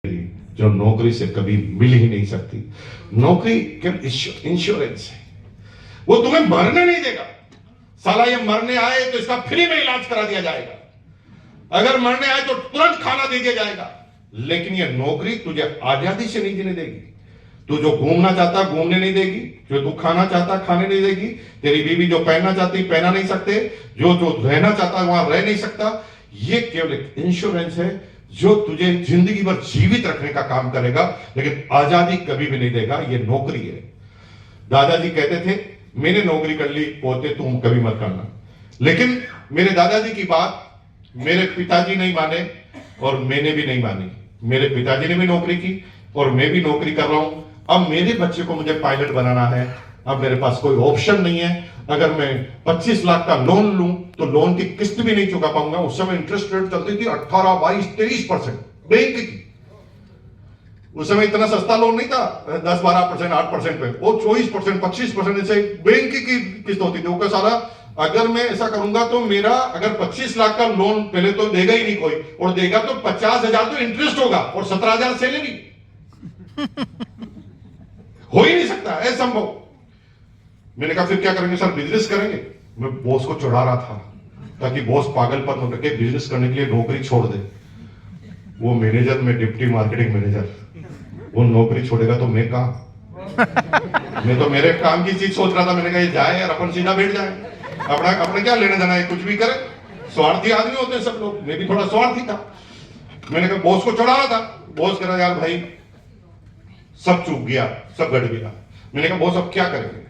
जो नौकरी से कभी मिल ही नहीं सकती। नौकरी केवल इंश्योरेंस है, वो तुम्हें मरने नहीं देगा। साला ये मरने आए तो इसका फ्री में इलाज करा दिया जाएगा, अगर मरने आए तो तुरंत खाना दे दिया जाएगा। लेकिन ये नौकरी तुझे आजादी से नहीं जीने देगी। तू जो घूमना चाहता घूमने नहीं देगी, जो तू खाना चाहता खाने नहीं देगी, तेरी बीवी जो पहनना चाहती पहना नहीं सकते, जो जो रहना चाहता वहां रह नहीं सकता। ये केवल एक इंश्योरेंस है जो तुझे जिंदगी भर जीवित रखने का काम करेगा, लेकिन आजादी कभी भी नहीं देगा। ये नौकरी है। दादाजी कहते थे मैंने नौकरी कर ली, पोते तुम कभी मत करना। लेकिन मेरे दादाजी की बात मेरे पिताजी नहीं माने और मैंने भी नहीं मानी। मेरे पिताजी ने भी नौकरी की और मैं भी नौकरी कर रहा हूं। अब मेरे बच्चे को मुझे पायलट बनाना है, अब मेरे पास कोई ऑप्शन नहीं है। अगर मैं 25 लाख का लोन लूं तो लोन की किस्त भी नहीं चुका पाऊंगा। उस समय इंटरेस्ट रेट चलती थी 18, 22, 23% बैंक की। उस समय इतना सस्ता लोन नहीं था, 10, 12%, 8% पे, वो 24%, 25% से बैंक की किस्त होती थी। वो सारा अगर मैं ऐसा करूंगा तो मेरा अगर 25 लाख का लोन पहले तो देगा ही नहीं कोई, और देगा तो 50,000 तो इंटरेस्ट होगा और 17,000 सैलरी। हो ही नहीं सकता, असंभव। मैंने कहा फिर क्या करेंगे सर? बिजनेस करेंगे। मैं बॉस को चढ़ा रहा था ताकि बॉस पागलपन हो के बिजनेस करने के लिए नौकरी छोड़ दे। वो मैनेजर में डिप्टी मार्केटिंग मैनेजर, वो नौकरी छोड़ेगा तो मैं कहा? मैं तो मेरे काम की चीज सोच रहा था। मैंने कहा ये जाए यार, अपन सीधा बैठ जाए, अपना क्या लेना देना है, कुछ भी करे। स्वार्थी आदमी होते हैं सब लोग, मैं भी थोड़ा स्वार्थी था। मैंने कहा बॉस को चढ़ा रहा था, बॉस कह रहा यार भाई सब चूक गया, सब गड़ गया। मैंने कहा बॉस अब क्या करेंगे?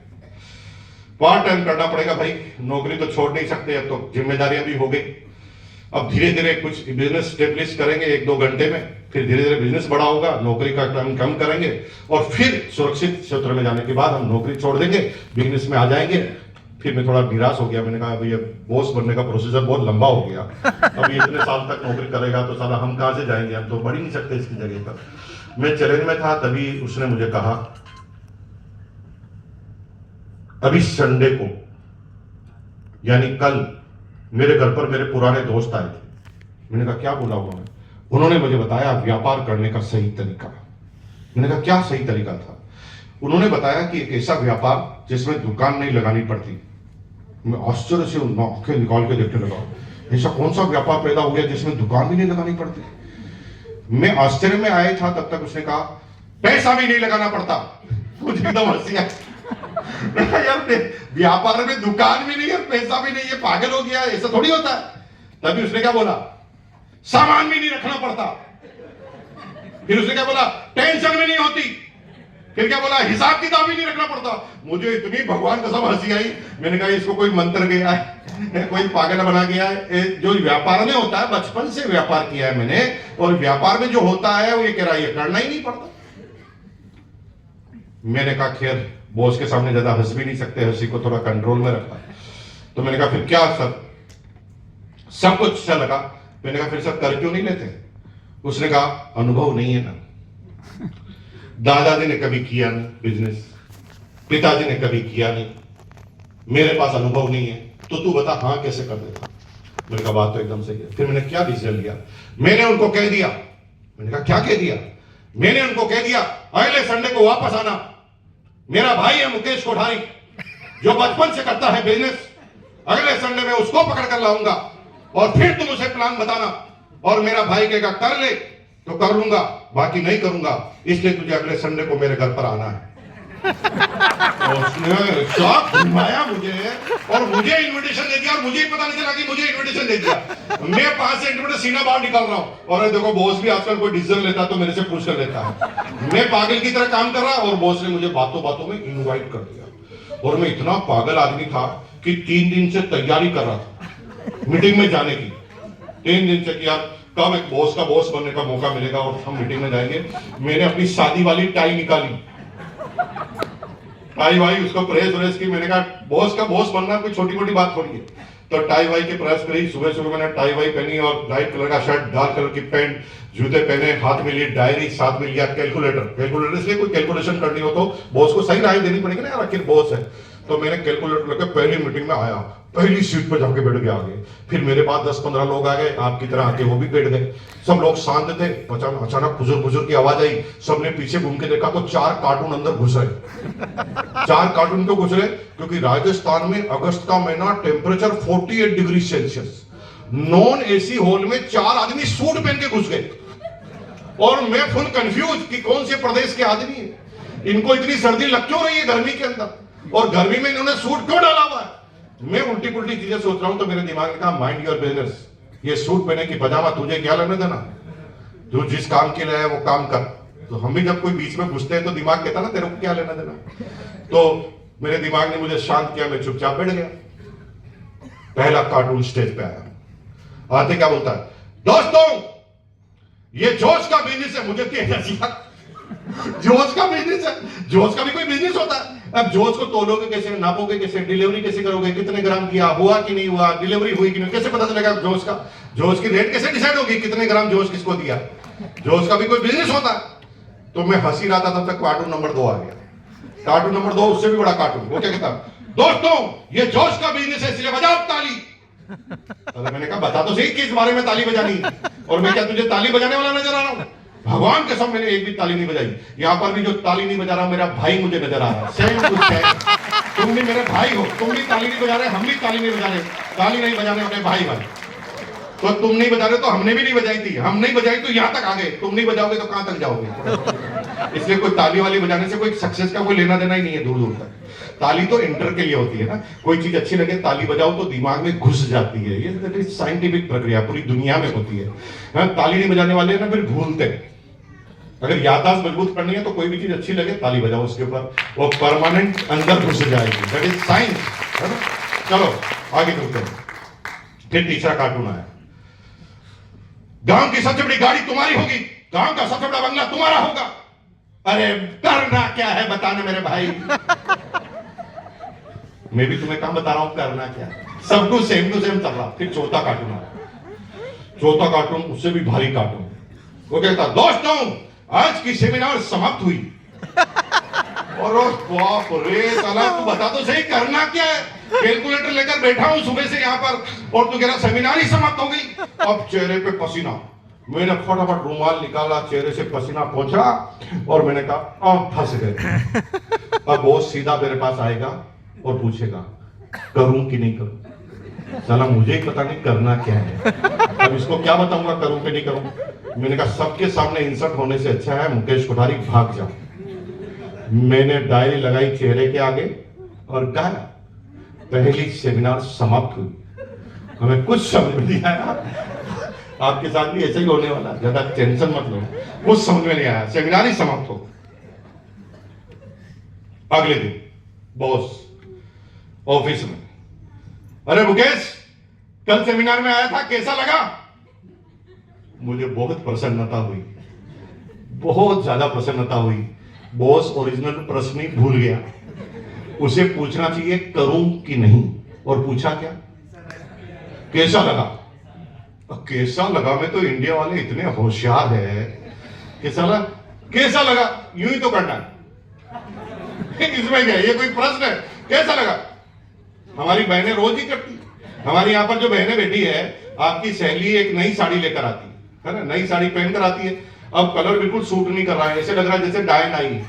पार्ट टाइम करना पड़ेगा भाई, नौकरी तो छोड़ नहीं सकते, अब तो जिम्मेदारियां भी हो गई। अब धीरे धीरे कुछ बिजनेस स्टेब्लिश करेंगे 1-2 घंटे में, फिर धीरे धीरे बिजनेस बड़ा होगा, नौकरी का टाइम कम करेंगे और फिर सुरक्षित क्षेत्र में जाने के बाद हम नौकरी छोड़ देंगे, बिजनेस में आ जाएंगे। फिर मैं थोड़ा निराश हो गया। मैंने कहा भैया बॉस बनने का प्रोसीजर बहुत लंबा हो गया, अब ये इतने साल तक नौकरी करेगा तो साला हम कहां से जाएंगे, हम तो बढ़ ही नहीं सकते इसकी जगह पर। मैं चैलेंज में था, तभी उसने मुझे कहा अभी संडे को यानी कल मेरे घर पर मेरे पुराने दोस्त आए थे। मैंने कहा क्या बोला उन्होंने? उन्होंने मुझे बताया व्यापार करने का सही तरीका। मैंने कहा क्या सही तरीका था? उन्होंने बताया कि एक ऐसा व्यापार जिसमें दुकान नहीं लगानी पड़ती। मैं आश्चर्य से आंखें निकाल के देखने लगा, ऐसा कौन सा व्यापार पैदा हो गया जिसमें दुकान भी नहीं लगानी पड़ती? मैं आश्चर्य में आया था, तब तक उसने कहा पैसा भी नहीं लगाना पड़ता। मुझे एकदम हंसी आई। यार व्यापार में दुकान भी नहीं है, पैसा भी नहीं है, पागल हो गया, ऐसा थोड़ी होता है। तभी उसने क्या बोला? सामान भी नहीं रखना पड़ता। फिर उसने क्या बोला? टेंशन भी नहीं होती। फिर क्या बोला? हिसाब किताब भी नहीं रखना पड़ता। मुझे इतनी भगवान कसम हंसी आई। मैंने कहा इसको कोई मंत्र गया है, कोई पागल बना गया है। जो व्यापार में होता है, बचपन से व्यापार किया है मैंने, और व्यापार में जो होता है वो ये कह रहा है ये करना ही नहीं पड़ता। मैंने कहा खैर बॉस के सामने ज्यादा हंस भी नहीं सकते, हंसी को थोड़ा कंट्रोल में रखा। तो मैंने कहा फिर क्या सर? सब कुछ अच्छा लगा। मैंने कहा फिर सर कर क्यों नहीं लेते? उसने कहा अनुभव नहीं है ना, दादाजी ने कभी किया नहीं बिजनेस, पिताजी ने कभी किया नहीं, मेरे पास अनुभव नहीं है, तो तू बता हाँ कैसे कर देता? मैंने कहा बात तो एकदम सही है। फिर मैंने क्या डिसीजन लिया? मैंने उनको कह दिया। मैंने कहा क्या कह दिया? मैंने उनको कह दिया अगले संडे को वापस आना। मेरा भाई है मुकेश कोठारी, जो बचपन से करता है बिजनेस, अगले संडे में उसको पकड़ कर लाऊंगा और फिर तुम उसे प्लान बताना, और मेरा भाई कहेगा कर ले तो कर लूंगा, बाकी नहीं करूंगा, इसलिए तुझे अगले संडे को मेरे घर पर आना है। उसने शौक घुमाया मुझे और मुझे इनविटेशन दे दिया, और मुझे ही पता नहीं चला कि मुझे इनविटेशन दे दिया। मैं 5 सेंटीमीटर सीना बाहर निकाल रहा हूं, और देखो बॉस भी आजकल कोई डिसीजन लेता तो मेरे से पूछ कर लेता है। मैं पागल की तरह काम कर रहा, और बॉस ने मुझे बातों बातों में इनवाइट कर दिया। और मैं इतना पागल आदमी था कि 3 दिन से तैयारी कर रहा था मीटिंग में जाने की। 3 दिन से कि यार कब एक बॉस का बॉस बनने का मौका मिलेगा और हम मीटिंग में जाएंगे। मैंने अपनी शादी वाली टाई निकाली, टाई वाई उसको प्रेस व्रेस की। मैंने कहा बॉस का बॉस बनना कोई छोटी मोटी बात थोड़ी है। तो टाई वाई की प्रेस करी, सुबह सुबह मैंने टाई वाई पहनी और लाइट कलर का शर्ट, डार्क कलर की पैंट, जूते पहने, हाथ में ली डायरी, साथ में लिया कैलकुलेटर इसलिए कोई कैलकुलेशन करनी हो तो बॉस को सही राय देनी पड़ेगी ना यार, आखिर बॉस है। तो मैंने कैलकुलेटर लेकर पहली मीटिंग में आया, पहली सीट पर जाके बैठ गया आगे। फिर मेरे पास 10-15 लोग आ गए, आपकी तरह आके वो भी बैठ गए। सब लोग शांत थे। अचानक फुजुर फुजुर की आवाज आई। सबने पीछे घूम के देखा तो 4 कार्टून अंदर घुस रहे। 4 कार्टून क्यों घुस रहे? क्योंकि राजस्थान में अगस्त का महीना, temperature 48 degree Celsius, non AC hall में 4 आदमी सूट पहन के घुस गए। और मैं फुल कंफ्यूज कि कौन से प्रदेश के आदमी है, इनको इतनी सर्दी लग क्यों रही है गर्मी के अंदर, और गर्मी में इन्होंने सूट क्यों डाला हुआ है। मैं उल्टी पुल्टी चीजें सोच रहा हूं तो मेरे दिमाग में कहा माइंड योर बिजनेस, ये सूट पहने की पजामा तुझे क्या लेने देना, जो जिस काम के लिए है वो काम कर। तो हम भी जब कोई बीच में घुसते हैं तो दिमाग कहता ना तेरे को क्या लेना देना। तो मेरे दिमाग ने मुझे शांत किया, मैं चुपचाप बैठ गया। पहला कार्टून स्टेज पे आया, आते क्या बोलता है, दोस्तों ये जोश का बिजनेस है। मुझे जोश का बिजनेस है, जोश का भी कोई बिजनेस होता है। अब जोश को तोलोगे कैसे, नापोगे कैसे, डिलीवरी कैसे करोगे, कितने ग्राम किया, हुआ कि नहीं हुआ, डिलीवरी हुई कि नहीं, कैसे पता चलेगा जोश का, जोश की रेट कैसे डिसाइड होगी, कितने ग्राम जोश किसको दिया। जोश का भी कोई बिजनेस होता है। तो मैं हंसी रहा था, तब तक कार्टून नंबर 2 आ गया। कार्टून नंबर 2 उससे भी बड़ा कार्टून, वो क्या कहता, दोस्तों ये जोश का बिजनेस है इसलिए बजाओ ताली। तो मैंने कहा बता तो सही किस बारे में ताली बजानी, और मैं क्या तुझे ताली बजाने वाला नजर आ रहा हूं? भगवान के सब मैंने एक भी ताली नहीं बजाई। यहां पर भी जो ताली नहीं बजा रहा मेरा भाई मुझे नजर आ रहा है, सेम टू सेम। तुम भी मेरे भाई हो, तुम भी ताली नहीं बजा रहे, हम भी ताली नहीं बजा रहे, ताली नहीं बजाने अपने भाई भाई। तो तुम नहीं बजा रहे तो हमने भी नहीं बजाई थी, हम नहीं बजाई तो यहां तक आ गए, तुम नहीं बजाओगे तो कहां तक जाओगे। इसलिए कोई ताली वाली बजाने से कोई सक्सेस का कोई लेना देना ही नहीं है दूर दूर तक। ताली तो इंटर के लिए होती है ना, कोई चीज अच्छी लगे ताली बजाओ तो दिमाग में घुस जाती है, ये साइंटिफिक प्रक्रिया पूरी दुनिया में होती है। ताली नहीं बजाने वाले ना फिर भूलते हैं। अगर याददाश्त मजबूत करनी है तो कोई भी चीज अच्छी लगे ताली बजाओ उसके ऊपर, वो परमानेंट अंदर घुस जाएगी, दैट इज साइंस। चलो आगे चलते हैं। फिर तीसरा कार्टून आया, गांव की सबसे बड़ी गाड़ी तुम्हारी होगी, गांव का सबसे बड़ा बंगला तुम्हारा होगा। अरे करना क्या है बताना मेरे भाई। मैं भी तुम्हें कहां बता रहा हूं करना क्या, सब कुछ सेम टू सेम चल रहा। फिर चौथा कार्टून आया, चौथा कार्टून उससे भी भारी कार्टून। वो कहता, दोस्तों आज की सेमिनार समाप्त हुई। और बाप रे साला, तू बता तो सही करना क्या है। कैलकुलेटर लेकर बैठा हूं सुबह से यहां पर, और तू कह रहा सेमिनार ही समाप्त हो गई। अब चेहरे पे पसीना, मैंने फटाफट रुमाल निकाला, चेहरे से पसीना पहुंचा, और मैंने कहा अब फंस गए। अब वो सीधा मेरे पास आएगा और पूछेगा करूं कि नहीं करूं। साला मुझे ही पता नहीं करना क्या है, अब इसको क्या बताऊंगा करूं कि नहीं करूं। मैंने कहा सबके सामने इंसल्ट होने से अच्छा है मुकेश कोठारी भाग जाओ। मैंने डायरी लगाई चेहरे के आगे और गाया, पहली सेमिनार समाप्त हुई। हमें कुछ समझ में नहीं आया, आपके साथ भी ऐसे ही होने वाला, ज्यादा टेंशन मत लो, कुछ समझ में नहीं आया, सेमिनार ही समाप्त हो। अगले दिन बॉस ऑफिस में, अरे मुकेश कल सेमिनार में आया था कैसा लगा। मुझे बहुत प्रसन्नता हुई, बहुत ज्यादा प्रसन्नता हुई। बॉस ओरिजिनल प्रश्न ही भूल गया, उसे पूछना चाहिए करूं कि नहीं, और पूछा क्या कैसा लगा। कैसा लगा में तो इंडिया वाले इतने होशियार है कि साला कैसा लगा यूं ही तो करना है। इसमें क्या ये कोई प्रश्न है, कैसा लगा। हमारी बहनें रोज ही करती, हमारी यहाँ पर जो बहनें बैठी है, आपकी सहेली एक नई साड़ी लेकर आती है ना, नई साड़ी पहनकर आती है, अब कलर बिल्कुल सूट नहीं कर रहा है, ऐसे लग रहा है जैसे डायन आई है।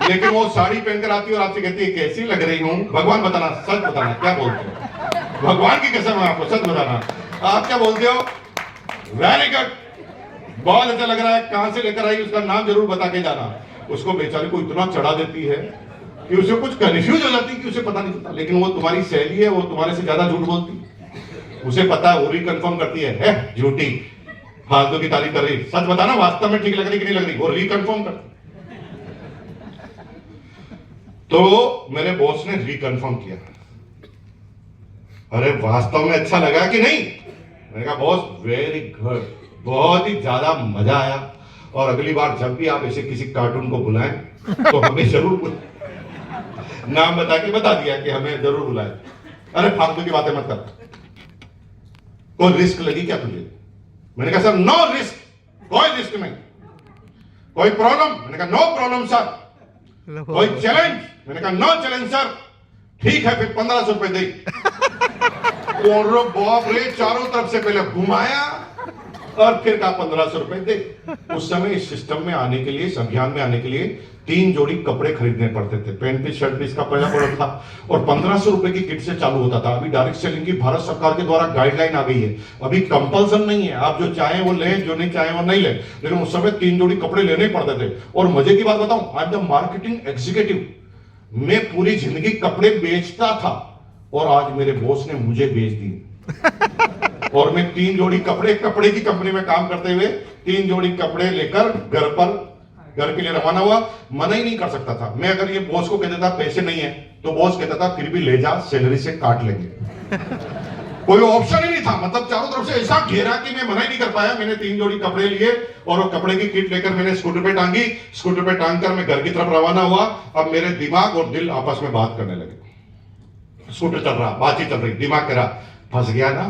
लेकिन वो साड़ी पहनकर आती है और आपसे कहती है कैसी लग रही हूँ। भगवान बताना, सच बताना क्या बोलते हो, भगवान की कसम है आपको सच बताना, आप क्या बोलते हो। वेरी गुड, बहुत अच्छा लग रहा है, कहां से लेकर आई उसका नाम जरूर बता के जाना। उसको बेचारे को इतना चढ़ा देती है कि उसे कुछ कंफ्यूज हो जाती है कि उसे पता नहीं चलता, लेकिन वो तुम्हारी सहेली है, वो तुम्हारे से ज्यादा झूठ बोलती है, उसे पता है, वो रिकन्फर्म करती है झूठी फालतू की तारीफ कर रही, सच बताना वास्तव में ठीक लग रही कि नहीं लग रही, वो रिकन्फर्म करती। तो मेरे बॉस ने रिकन्फर्म किया, अरे वास्तव में अच्छा लगा कि नहीं। मैंने कहा बॉस वेरी गुड, बहुत ही ज्यादा मजा आया, और अगली बार जब भी आप ऐसे किसी कार्टून को बुलाएं तो हमें जरूर नाम बता के बता दिया कि हमें जरूर बुलाएं। अरे फालतू की बातें मत कर, कोई रिस्क लगी क्या तुझे। मैंने कहा सर नो रिस्क, कोई रिस्क नहीं। कोई प्रॉब्लम, मैंने कहा नो प्रॉब्लम सर। कोई चैलेंज, मैंने कहा नो चैलेंज सर। ठीक है फिर 1500 रुपए दे। और बाप रे, चारों तरफ से पहले घुमाया और फिर कहा 1500 रुपए दे। उस समय इस सिस्टम में आने के लिए, इस अभियान में आने के लिए 3 जोड़ी कपड़े खरीदने पड़ते थे। पैंट पीस, शर्ट पीस का पहला पड़ा था और 1500 रुपए की किट से चालू होता था। अभी डायरेक्ट सेलिंग की भारत सरकार के द्वारा गाइडलाइन आ गई है। अभी कंपल्सन नहीं है, आप जो चाहें वो लें, जो नहीं चाहें वो नहीं लें। लेकिन उस समय 3 जोड़ी कपड़े लेने पड़ते थे। और मजे की बात बताऊं, I am the marketing executive. मैं पूरी जिंदगी कपड़े बेचता था और आज मेरे बॉस ने मुझे बेच दिए। और मैं 3 जोड़ी कपड़े की कंपनी में काम करते हुए 3 जोड़ी कपड़े लेकर घर के लिए रवाना हुआ। मना ही नहीं कर सकता था मैं। अगर ये बॉस को कहता था पैसे नहीं है, तो बॉस कहता था फिर भी ले जा, सैलरी से काट लेंगे। कोई ऑप्शन ही नहीं था। मतलब चारों तरफ से ऐसा घेरा कि मैं मना ही नहीं कर पाया। मैंने 3 जोड़ी कपड़े लिए और वो कपड़े की किट लेकर मैंने स्कूटर पे टांगी। स्कूटर पे टांग कर मैं घर की तरफ रवाना हुआ। अब मेरे दिमाग और दिल आपस में बात करने लगे। स्कूटर चल रहा, बातचीत चल रही, दिमाग कह रहा फंस गया ना।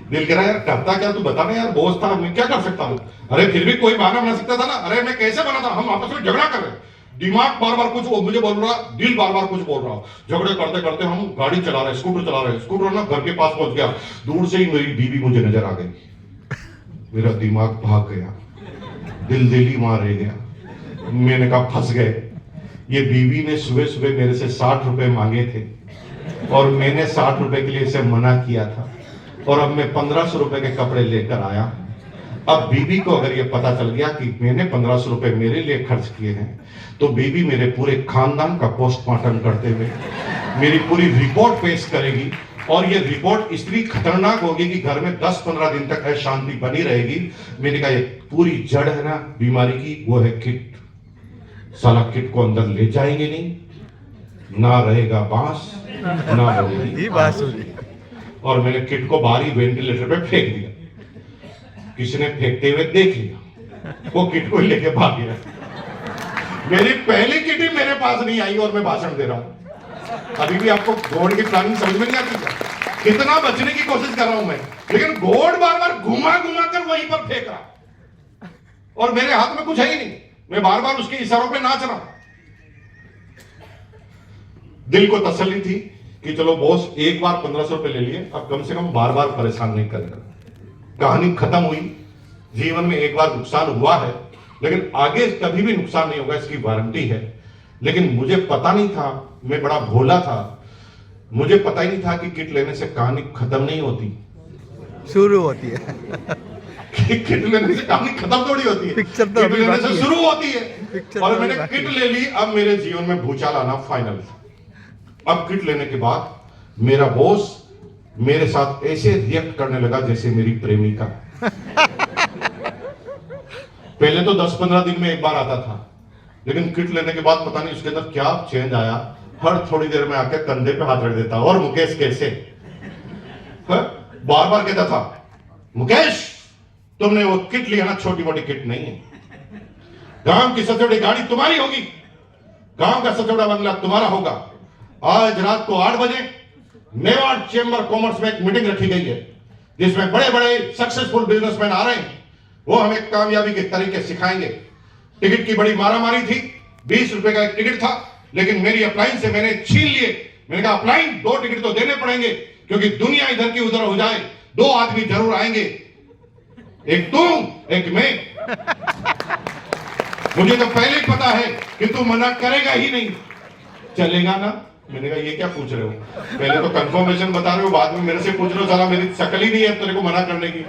दिल कह रहा यार करता क्या, तू बता ना यार, बॉस था, मैं क्या कर सकता हूं। अरे फिर भी कोई बहाना बना सकता था ना। अरे मैं कैसे बना था, हम आपस में झगड़ा कर रहे। दिमाग बार बार कुछ मुझे बोल रहा, दिल बार बार कुछ बोल रहा। झगड़े करते करते हम गाड़ी चला रहे, स्कूटर चला रहे। स्कूटर ना घर के पास पहुंच गया। दूर से ही मेरी बीवी मुझे नजर आ गई। मेरा दिमाग भाग गया, दिल ही वहां रह गया। मैंने कहा फंस गए। ये बीवी ने सुबह सुबह मेरे से 60 रुपए मांगे थे और मैंने 60 रुपए के लिए इसे मना किया था। और अब मैं 1500 रुपए के कपड़े लेकर आया। अब बीवी को अगर ये पता चल गया कि मैंने 1500 रुपए मेरे लिए खर्च किए हैं, तो बीवी मेरे पूरे खानदान का पोस्टमार्टम करते हुए मेरी पूरी रिपोर्ट पेश करेगी। और ये रिपोर्ट इतनी खतरनाक होगी कि घर में 10-15 दिन तक अशांति बनी रहेगी। मैंने कहा ये पूरी जड़ है ना बीमारी की, वो है किट। साला किट को अंदर ले जाएंगे नहीं, ना रहेगा बांस ना रहेगी बांसुरी। और मैंने किट को बाहरी वेंटिलेटर पे फेंक दिया। किसी ने फेंकते हुए देख लिया, वो किट को लेके भाग गया। मेरी पहली किट ही मेरे पास नहीं आई और मैं भाषण दे रहा हूं। अभी भी आपको गॉड की प्लानिंग समझ में नहीं आती क्या? कितना बचने की कोशिश कर रहा हूं मैं, लेकिन गॉड बार बार घुमा कर वहीं पर फेंक रहा और मेरे हाथ में कुछ है ही नहीं। मैं बार बार उसके इशारों पे नाच रहा हूं। दिल को तसल्ली थी कि चलो बॉस एक बार 1500 रुपए ले लिए, अब कम से कम बार बार परेशान नहीं करेगा। कहानी खत्म हुई। जीवन में एक बार नुकसान हुआ है, लेकिन आगे कभी भी नुकसान नहीं होगा, इसकी वारंटी है। लेकिन मुझे पता नहीं था, मैं बड़ा भोला था। मुझे पता ही नहीं था कि किट लेने से कहानी खत्म नहीं होती, शुरू होती है। किट लेने से कहानी खत्म थोड़ी होती है, किट लेने से शुरू होती है। और मैंने किट ले ली। अब मेरे जीवन में भूचाल आना फाइनल। अब किट लेने के बाद मेरा बॉस मेरे साथ ऐसे रिएक्ट करने लगा जैसे मेरी प्रेमिका। पहले तो 10-15 दिन में एक बार आता था, लेकिन किट लेने के बाद पता नहीं उसके अंदर क्या चेंज आया। हर थोड़ी देर में आके कंधे पे हाथ रख देता, और मुकेश कैसे, बार बार कहता था मुकेश तुमने वो किट लिया ना, छोटी मोटी किट नहीं है। गांव की सबसे बड़ी गाड़ी तुम्हारी होगी, गांव का सबसे बड़ा बंगला तुम्हारा होगा। आज रात को 8 बजे मेवाड़ चेंबर कॉमर्स में एक मीटिंग रखी गई है, जिसमें बड़े बड़े सक्सेसफुल बिजनेसमैन आ रहे हैं। वो हमें कामयाबी के तरीके सिखाएंगे। टिकट की बड़ी मारामारी थी। 20 रुपए का एक टिकट था, लेकिन मेरी अपलाइन से मैंने छीन लिए। मैंने कहा अपलाइन 2 टिकट तो देने पड़ेंगे, क्योंकि दुनिया इधर की उधर हो जाए, 2 आदमी जरूर आएंगे, एक तुम एक मैं। मुझे तो पहले ही पता है कि तू मना करेगा ही नहीं, चलेगा ना। मैंने कहा ये क्या पूछ रहे हो, पहले तो कंफर्मेशन बता रहे हो, बाद में मेरे से पूछ रहे हो। साला मेरी शक्ल ही नहीं है तेरे को मना करने की।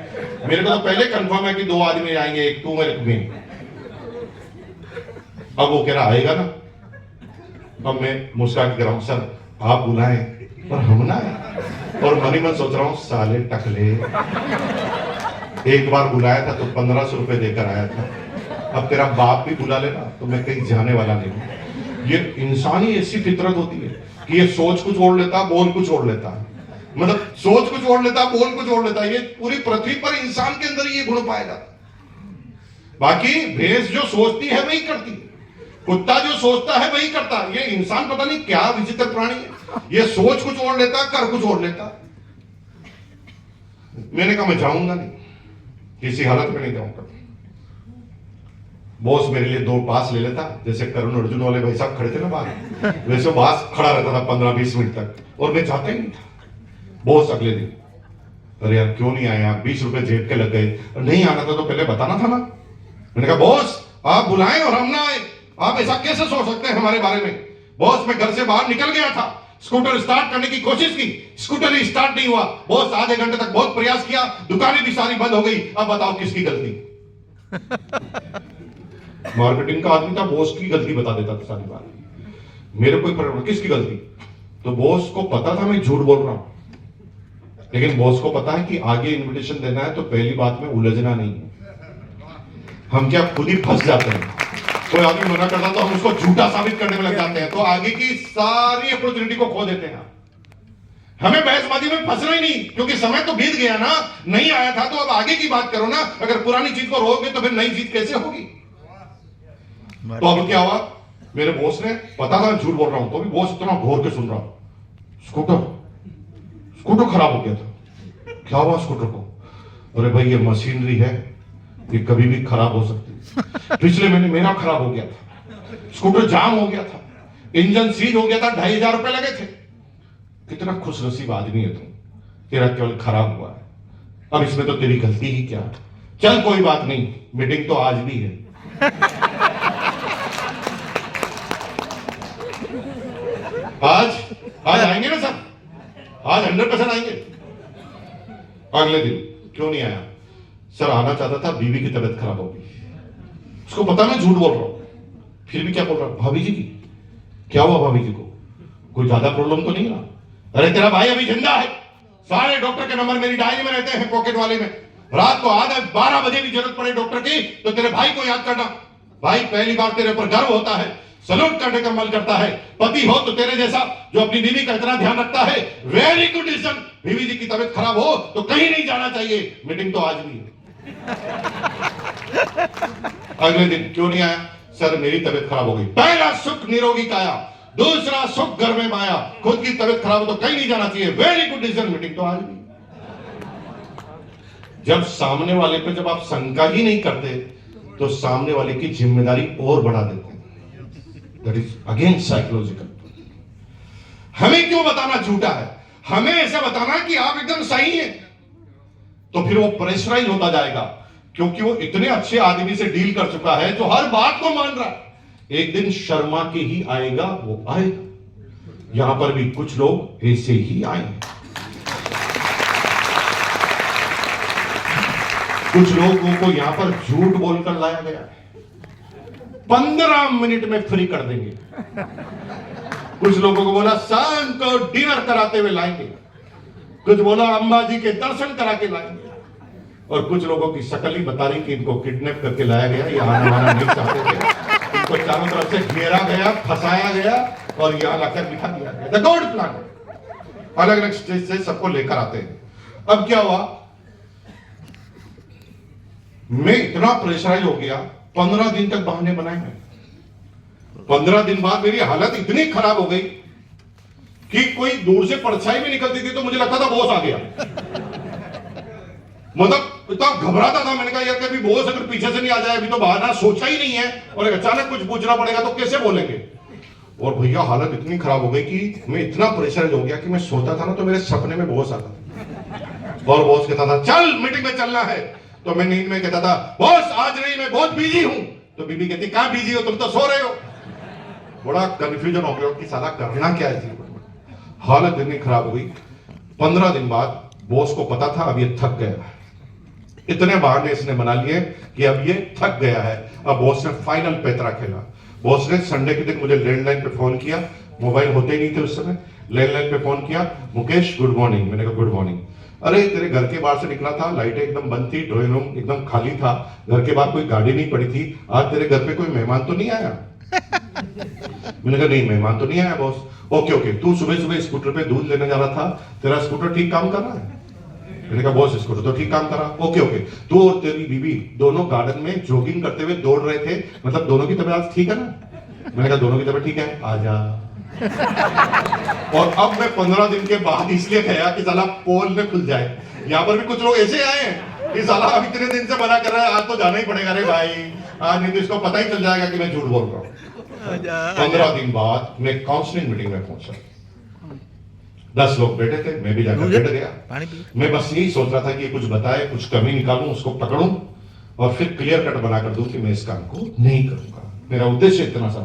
मेरे को तो पहले कंफर्म है कि 2 आदमी आएंगे, एक तू एक मैं। अब वो कह रहा आएगा ना। अब मैं मुस्कुरा के कह रहा हूं सर आप बुलाएं पर हम ना आए। और मनी मन सोच रहा हूं साले टकले, एक बार बुलाया था तो 1500 रुपए देकर आया था, अब तेरा बाप भी बुला लेना तो मैं कहीं जाने वाला नहीं हूं। ये इंसानी ऐसी फितरत होती है कि ये सोच कुछ ओढ़ लेता, बोल कुछ ओढ़ लेता है। मतलब सोच कुछ ओढ़ लेता, बोल कुछ ओढ़ लेता है। ये पूरी पृथ्वी पर इंसान के अंदर ये गुण पाया जाता। बाकी भैंस जो सोचती है वही करती है, कुत्ता जो सोचता है वही करता है। ये इंसान पता नहीं क्या विचित्र प्राणी है, ये सोच कुछ ओढ़ लेता, कर कुछ ओढ़ लेता। मैंने कहा मैं जाऊंगा नहीं, किसी हालत में नहीं जाऊंगा। बॉस मेरे लिए 2 पास ले लेता, जैसे करुण अर्जुन वाले भाई साहब खड़े थे ना बाहर, वैसे पास खड़ा रहता था 15-20 मिनट तक, और मैं जाता ही नहीं था। बॉस अगले दिन, अरे यार क्यों नहीं आया, 20 रुपए जेब के लग गए, नहीं आना था तो पहले बताना था ना। मैंने कहा बॉस आप बुलाएं और हम ना आए, आप ऐसा कैसे सोच सकते हैं हमारे बारे में। बॉस मैं घर से बाहर निकल गया था, स्कूटर स्टार्ट करने की कोशिश की, स्कूटर ही स्टार्ट नहीं हुआ। बॉस आधे घंटे तक बहुत प्रयास किया, दुकानें भी सारी बंद हो गई। अब बताओ किसकी गलती। मार्केटिंग का आदमी था, बॉस की गलती बता देता था सारी बात, मेरे कोई प्रॉब्लम, किसकी गलती। तो बॉस को पता था मैं झूठ बोल रहा हूं, लेकिन बॉस को पता है कि आगे इनविटेशन देना है तो पहली बात में उलझना नहीं है। हम क्या खुद ही फंस जाते हैं, कोई आदमी मना करता तो हम उसको झूठा साबित करने में लग जाते हैं, तो आगे की सारी अपॉर्चुनिटी को खो देते हैं। हमें बहसबाजी में फंसना ही नहीं, क्योंकि समय तो बीत गया ना, नहीं आया था तो अब आगे की बात करो ना। अगर पुरानी चीज को रोकोगे तो फिर नई चीज कैसे होगी। तो अब क्या हुआ, मेरे बॉस ने पता था झूठ बोल रहा हूं, तो भी बॉस इतना घोर के सुन रहा, स्कूटर खराब हो गया था। क्या हुआ स्कूटर को? अरे भाई ये मशीनरी है, ये कभी भी खराब हो सकती है। पिछले महीने मेरा खराब हो गया था, स्कूटर जाम हो गया था, इंजन सीज हो गया था, 2500 रुपए लगे थे। कितना खुश नसीब आदमी है तुम, तेरा केवल खराब हुआ है, अब इसमें तो तेरी गलती ही क्या। चल कोई बात नहीं, मीटिंग तो आज भी है। आज आएंगे ना सर, आज 100% आएंगे। अगले दिन क्यों नहीं आया? सर आना चाहता था, बीवी की तबीयत खराब हो गई। उसको पता मैं झूठ बोल रहा हूं, फिर भी क्या बोल रहा हूं, भाभी जी की क्या हुआ, भाभी जी को कोई ज्यादा प्रॉब्लम तो नहीं ना? अरे तेरा भाई अभी जिंदा है, सारे डॉक्टर के नंबर मेरी डायरी में रहते हैं, पॉकेट वाले में। रात को आधा 12 बजे भी जरूरत पड़े डॉक्टर की तो तेरे भाई को याद करना। भाई पहली बार तेरे ऊपर गर्व होता है, सलूट करने का मन करता है। पति हो तो तेरे जैसा जो अपनी बीवी का इतना ध्यान रखता है, वेरी गुड डिसीजन। बीवी जी की तबीयत खराब हो तो कहीं नहीं जाना चाहिए, मीटिंग तो आज भी है। अगले दिन क्यों नहीं आया? सर मेरी तबीयत खराब हो गई। पहला सुख निरोगी काया, दूसरा सुख घर में माया, खुद की तबीयत खराब हो तो कहीं नहीं जाना चाहिए, वेरी गुड डिसीजन, मीटिंग तो आज भी। जब सामने वाले पे जब आप शंका ही नहीं करते तो सामने वाले की जिम्मेदारी और बढ़ा देते हैं। That is again psychological. हमें क्यों बताना झूठा है, हमें ऐसा बताना कि आप एकदम सही हैं, तो फिर वो प्रेशराइज होता जाएगा, क्योंकि वो इतने अच्छे आदमी से डील कर चुका है जो हर बात को मान रहा है। एक दिन शर्मा के ही आएगा, वो आएगा। यहां पर भी कुछ लोग ऐसे ही आएंगे, कुछ लोगों को यहां पर झूठ बोलकर लाया गया है, 15 मिनट में फ्री कर देंगे। कुछ लोगों को बोला शाम को डिनर कराते हुए लाएंगे, कुछ बोला अंबाजी के दर्शन करा के लाएंगे, और कुछ लोगों की शक्ल ही बता रही कि इनको किडनैप करके लाया गया, ये आना वाना नहीं चाहते थे, इनको चारों तरफ से घेरा गया, फंसाया गया और यहां लाकर बिठा दिया गया। द गॉड प्लान, अलग अलग स्टेज से सबको लेकर आते हैं। अब क्या हुआ, मैं इतना प्रेशराइज हो गया, 15 दिन तक बहाने बनाए हैं। 15 दिन बाद मेरी हालत इतनी खराब हो गई कि कोई दूर से परछाई भी निकलती थी तो मुझे लगता था बॉस आ गया। मतलब इतना घबराता था, मैंने कहा यार कभी बॉस अगर पीछे से नहीं आ जाए, अभी तो बहाना सोचा ही नहीं है और अचानक कुछ पूछना पड़ेगा तो कैसे बोलेंगे। और भैया हालत इतनी खराब हो गई कि मैं इतना प्रेशराइज हो गया कि मैं सोता था ना तो मेरे सपने में बॉस आता और बॉस कहता था चल मीटिंग में चलना है, तो मैं नींद में कहता था बॉस आज नहीं, मैं बहुत बिजी हूं। तो बीबी कहती कहां बिजी हो, तुम तो सो रहे हो। बड़ा कंफ्यूजन हो गया कि साला करना क्या है जीवन में। हालत इतनी खराब हो गई। 15 दिन बाद बॉस को पता था अब ये थक गया है, इतने बहाने इसने बना लिए कि अब ये थक गया है। अब बॉस ने फाइनल पैतरा खेला। बॉस ने संडे के दिन मुझे लैंडलाइन पे फोन किया, मोबाइल होते ही नहीं थे उस समय, लैंडलाइन पे फोन किया, मुकेश गुड मॉर्निंग। मैंने कहा गुड मॉर्निंग। अरे तेरे घर के बाहर से निकला था, लाइटें एकदम बंद थी, ड्राइंग रूम एकदम खाली था, घर के बाहर कोई गाड़ी नहीं पड़ी थी, आज तेरे घर पे कोई मेहमान तो नहीं आया? मैंने कहा नहीं मेहमान तो नहीं आया बॉस। ओके ओके, तू सुबह सुबह स्कूटर पे दूध लेने जा रहा था, तेरा स्कूटर ठीक काम कर रहा है? मैंने कहा बॉस स्कूटर तो ठीक काम कर रहा। ओके ओके, तू और तेरी बीवी दोनों गार्डन में जॉगिंग करते हुए दौड़ रहे थे, मतलब दोनों की तबीयत ठीक है ना? मैंने कहा दोनों की तबीयत ठीक है, आजा। और अब मैं 15 दिन के बाद इसलिए गया कि साला पोल में खुल जाए। यहाँ पर भी कुछ लोग ऐसे आए हैं कि साला अब इतने दिन से मना कर रहा है, आज तो जाना ही पड़ेगा रे भाई, आज नहीं तो इसको पता ही चल जाएगा कि मैं झूठ बोल रहा हूं। 15 दिन बाद मैं काउंसलिंग मीटिंग में पहुंचा। 10 लोग बैठे थे, मैं भी जाकर बैठ गया। मैं बस यही सोच रहा था कि कुछ बताए, कुछ कमी निकालूं, उसको पकड़ूं और फिर क्लियर कट बनाकर दूं कि मैं इस काम को नहीं करूंगा। मेरा उद्देश्य इतना सा।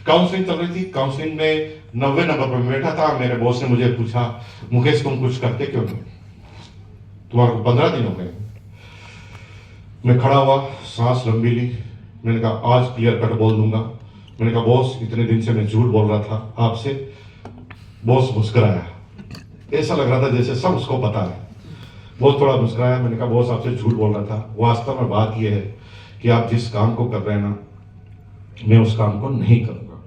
काउंसलिंग चल रही थी। काउंसलिंग में 90 नंबर पर बैठा था। मेरे बॉस ने मुझे पूछा, मुकेश तुम कुछ करते क्यों नहीं, तुम्हारे को 15 दिन हो गए। मैं खड़ा हुआ, सांस लंबी ली। मैंने कहा आज क्लियर कट बोल दूंगा। मैंने कहा बॉस इतने दिन से मैं झूठ बोल रहा था आपसे। बॉस मुस्कुराया, ऐसा लग रहा था जैसे सब उसको पता है। बॉस थोड़ा मुस्कुराया। मैंने कहा बॉस आपसे झूठ बोल रहा था, वास्तव में बात यह है कि आप जिस काम को कर रहे हैं ना, मैं उस काम को नहीं करूंगा।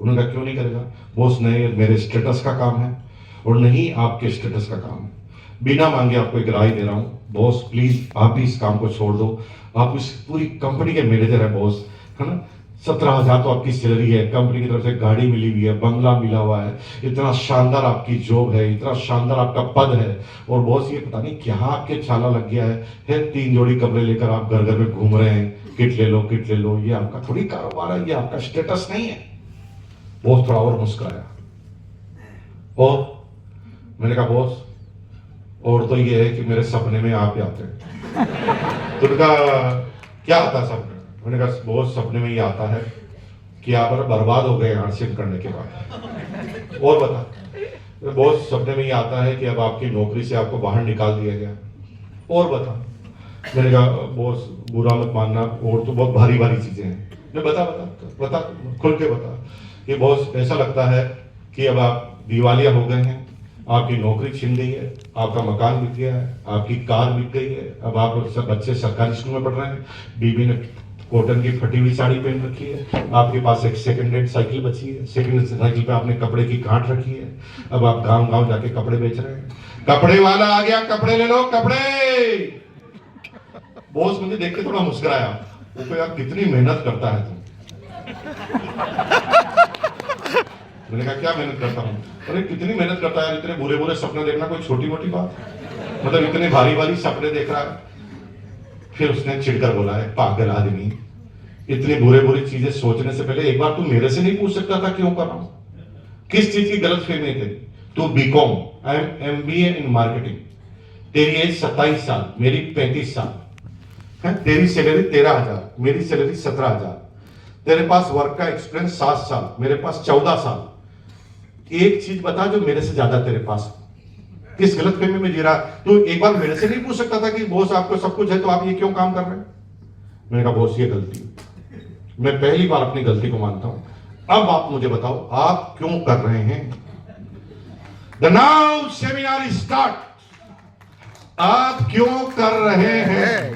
उन्होंने कहा क्यों नहीं करेगा? बॉस नहीं, मेरे स्टेटस का काम है और नहीं आपके स्टेटस का काम है। बिना मांगे आपको एक राय दे रहा हूं, बॉस प्लीज आप भी इस काम को छोड़ दो। आप इस पूरी कंपनी के मैनेजर है बॉस, है ना। 17,000 तो आपकी सैलरी है, कंपनी की तरफ से गाड़ी मिली हुई है, बंगला मिला हुआ है, इतना शानदार आपकी जॉब है, इतना शानदार आपका पद है। और बॉस ये पता नहीं क्या आपके छाला लग गया है 3 जोड़ी कपड़े लेकर आप घर घर में घूम रहे हैं, किट ले लो किट ले लो। ये आपका थोड़ी कारोबार है, ये आपका स्टेटस नहीं है। बॉस थोड़ा और मुस्कुराया और मैंने कहा बॉस और तो ये है कि मेरे सपने में आप ही आते हैं। तो उनका क्या आता सपने? मैंने कहा बॉस सपने में ये आता है कि आप बर्बाद हो गए हार्डशिप करने के बाद। और बता। बॉस सपने में ये आता है कि अब आपकी नौकरी से आपको बाहर निकाल दिया गया। और बता। मैंने कहा बॉस बुरा मत मानना, और तो बहुत भारी भारी चीजें हैं। मैं बता बता बता खुल के बता कि बॉस ऐसा लगता है कि अब आप दिवालिया हो गए हैं, आपकी नौकरी छिन गई है, आपका मकान बिक गया है, आपकी कार बिक गई है, अब आप सब बच्चे सरकारी स्कूल में पढ़ रहे हैं, बीबी ने कॉटन की फटी हुई साड़ी पहन रखी है, आपके पास एक सेकंड हैंड साइकिल बची है, सेकंड हैंड साइकिल पे आपने कपड़े की गांठ रखी है। अब आप गांव गांव जाके कपड़े बेच रहे हैं। कपड़े वाला आ गया, कपड़े ले लो कपड़े। बॉस मुझे देख के थोड़ा मुस्कुराया। वो यार कितनी मेहनत करता है तुम। मैंने कहा क्या मेहनत करता हूँ? अरे कितनी मेहनत करता है, इतने बुरे बुरे सपने देखना कोई छोटी मोटी बात? मतलब इतने भारी भारी सपने देख रहा है। फिर उसने चिढ़कर बोला है पागल आदमी, इतनी बुरे बुरी चीजें सोचने से पहले एक बार तू मेरे से नहीं पूछ सकता था क्यों कर रहा हूं? किस चीज की गलत फहमी थी? तू BCom, I am MBA in marketing. तेरी एज 27 साल, मेरी 35 साल है। तेरी सैलरी 13,000, मेरी सैलरी 17,000। तेरे पास वर्क का एक्सपीरियंस 7 साल, मेरे पास 14 साल। एक चीज बता जो मेरे से ज्यादा तेरे पास। किस गलतफहमी में जी रहा? तो एक बार मेरे से नहीं पूछ सकता था कि बॉस आपको सब कुछ है तो आप ये क्यों काम कर रहे हैं? मैंने कहा बॉस ये गलती, मैं पहली बार अपनी गलती को मानता हूं। अब आप मुझे बताओ आप क्यों कर रहे हैं? The now seminar is start. आप क्यों कर रहे हैं?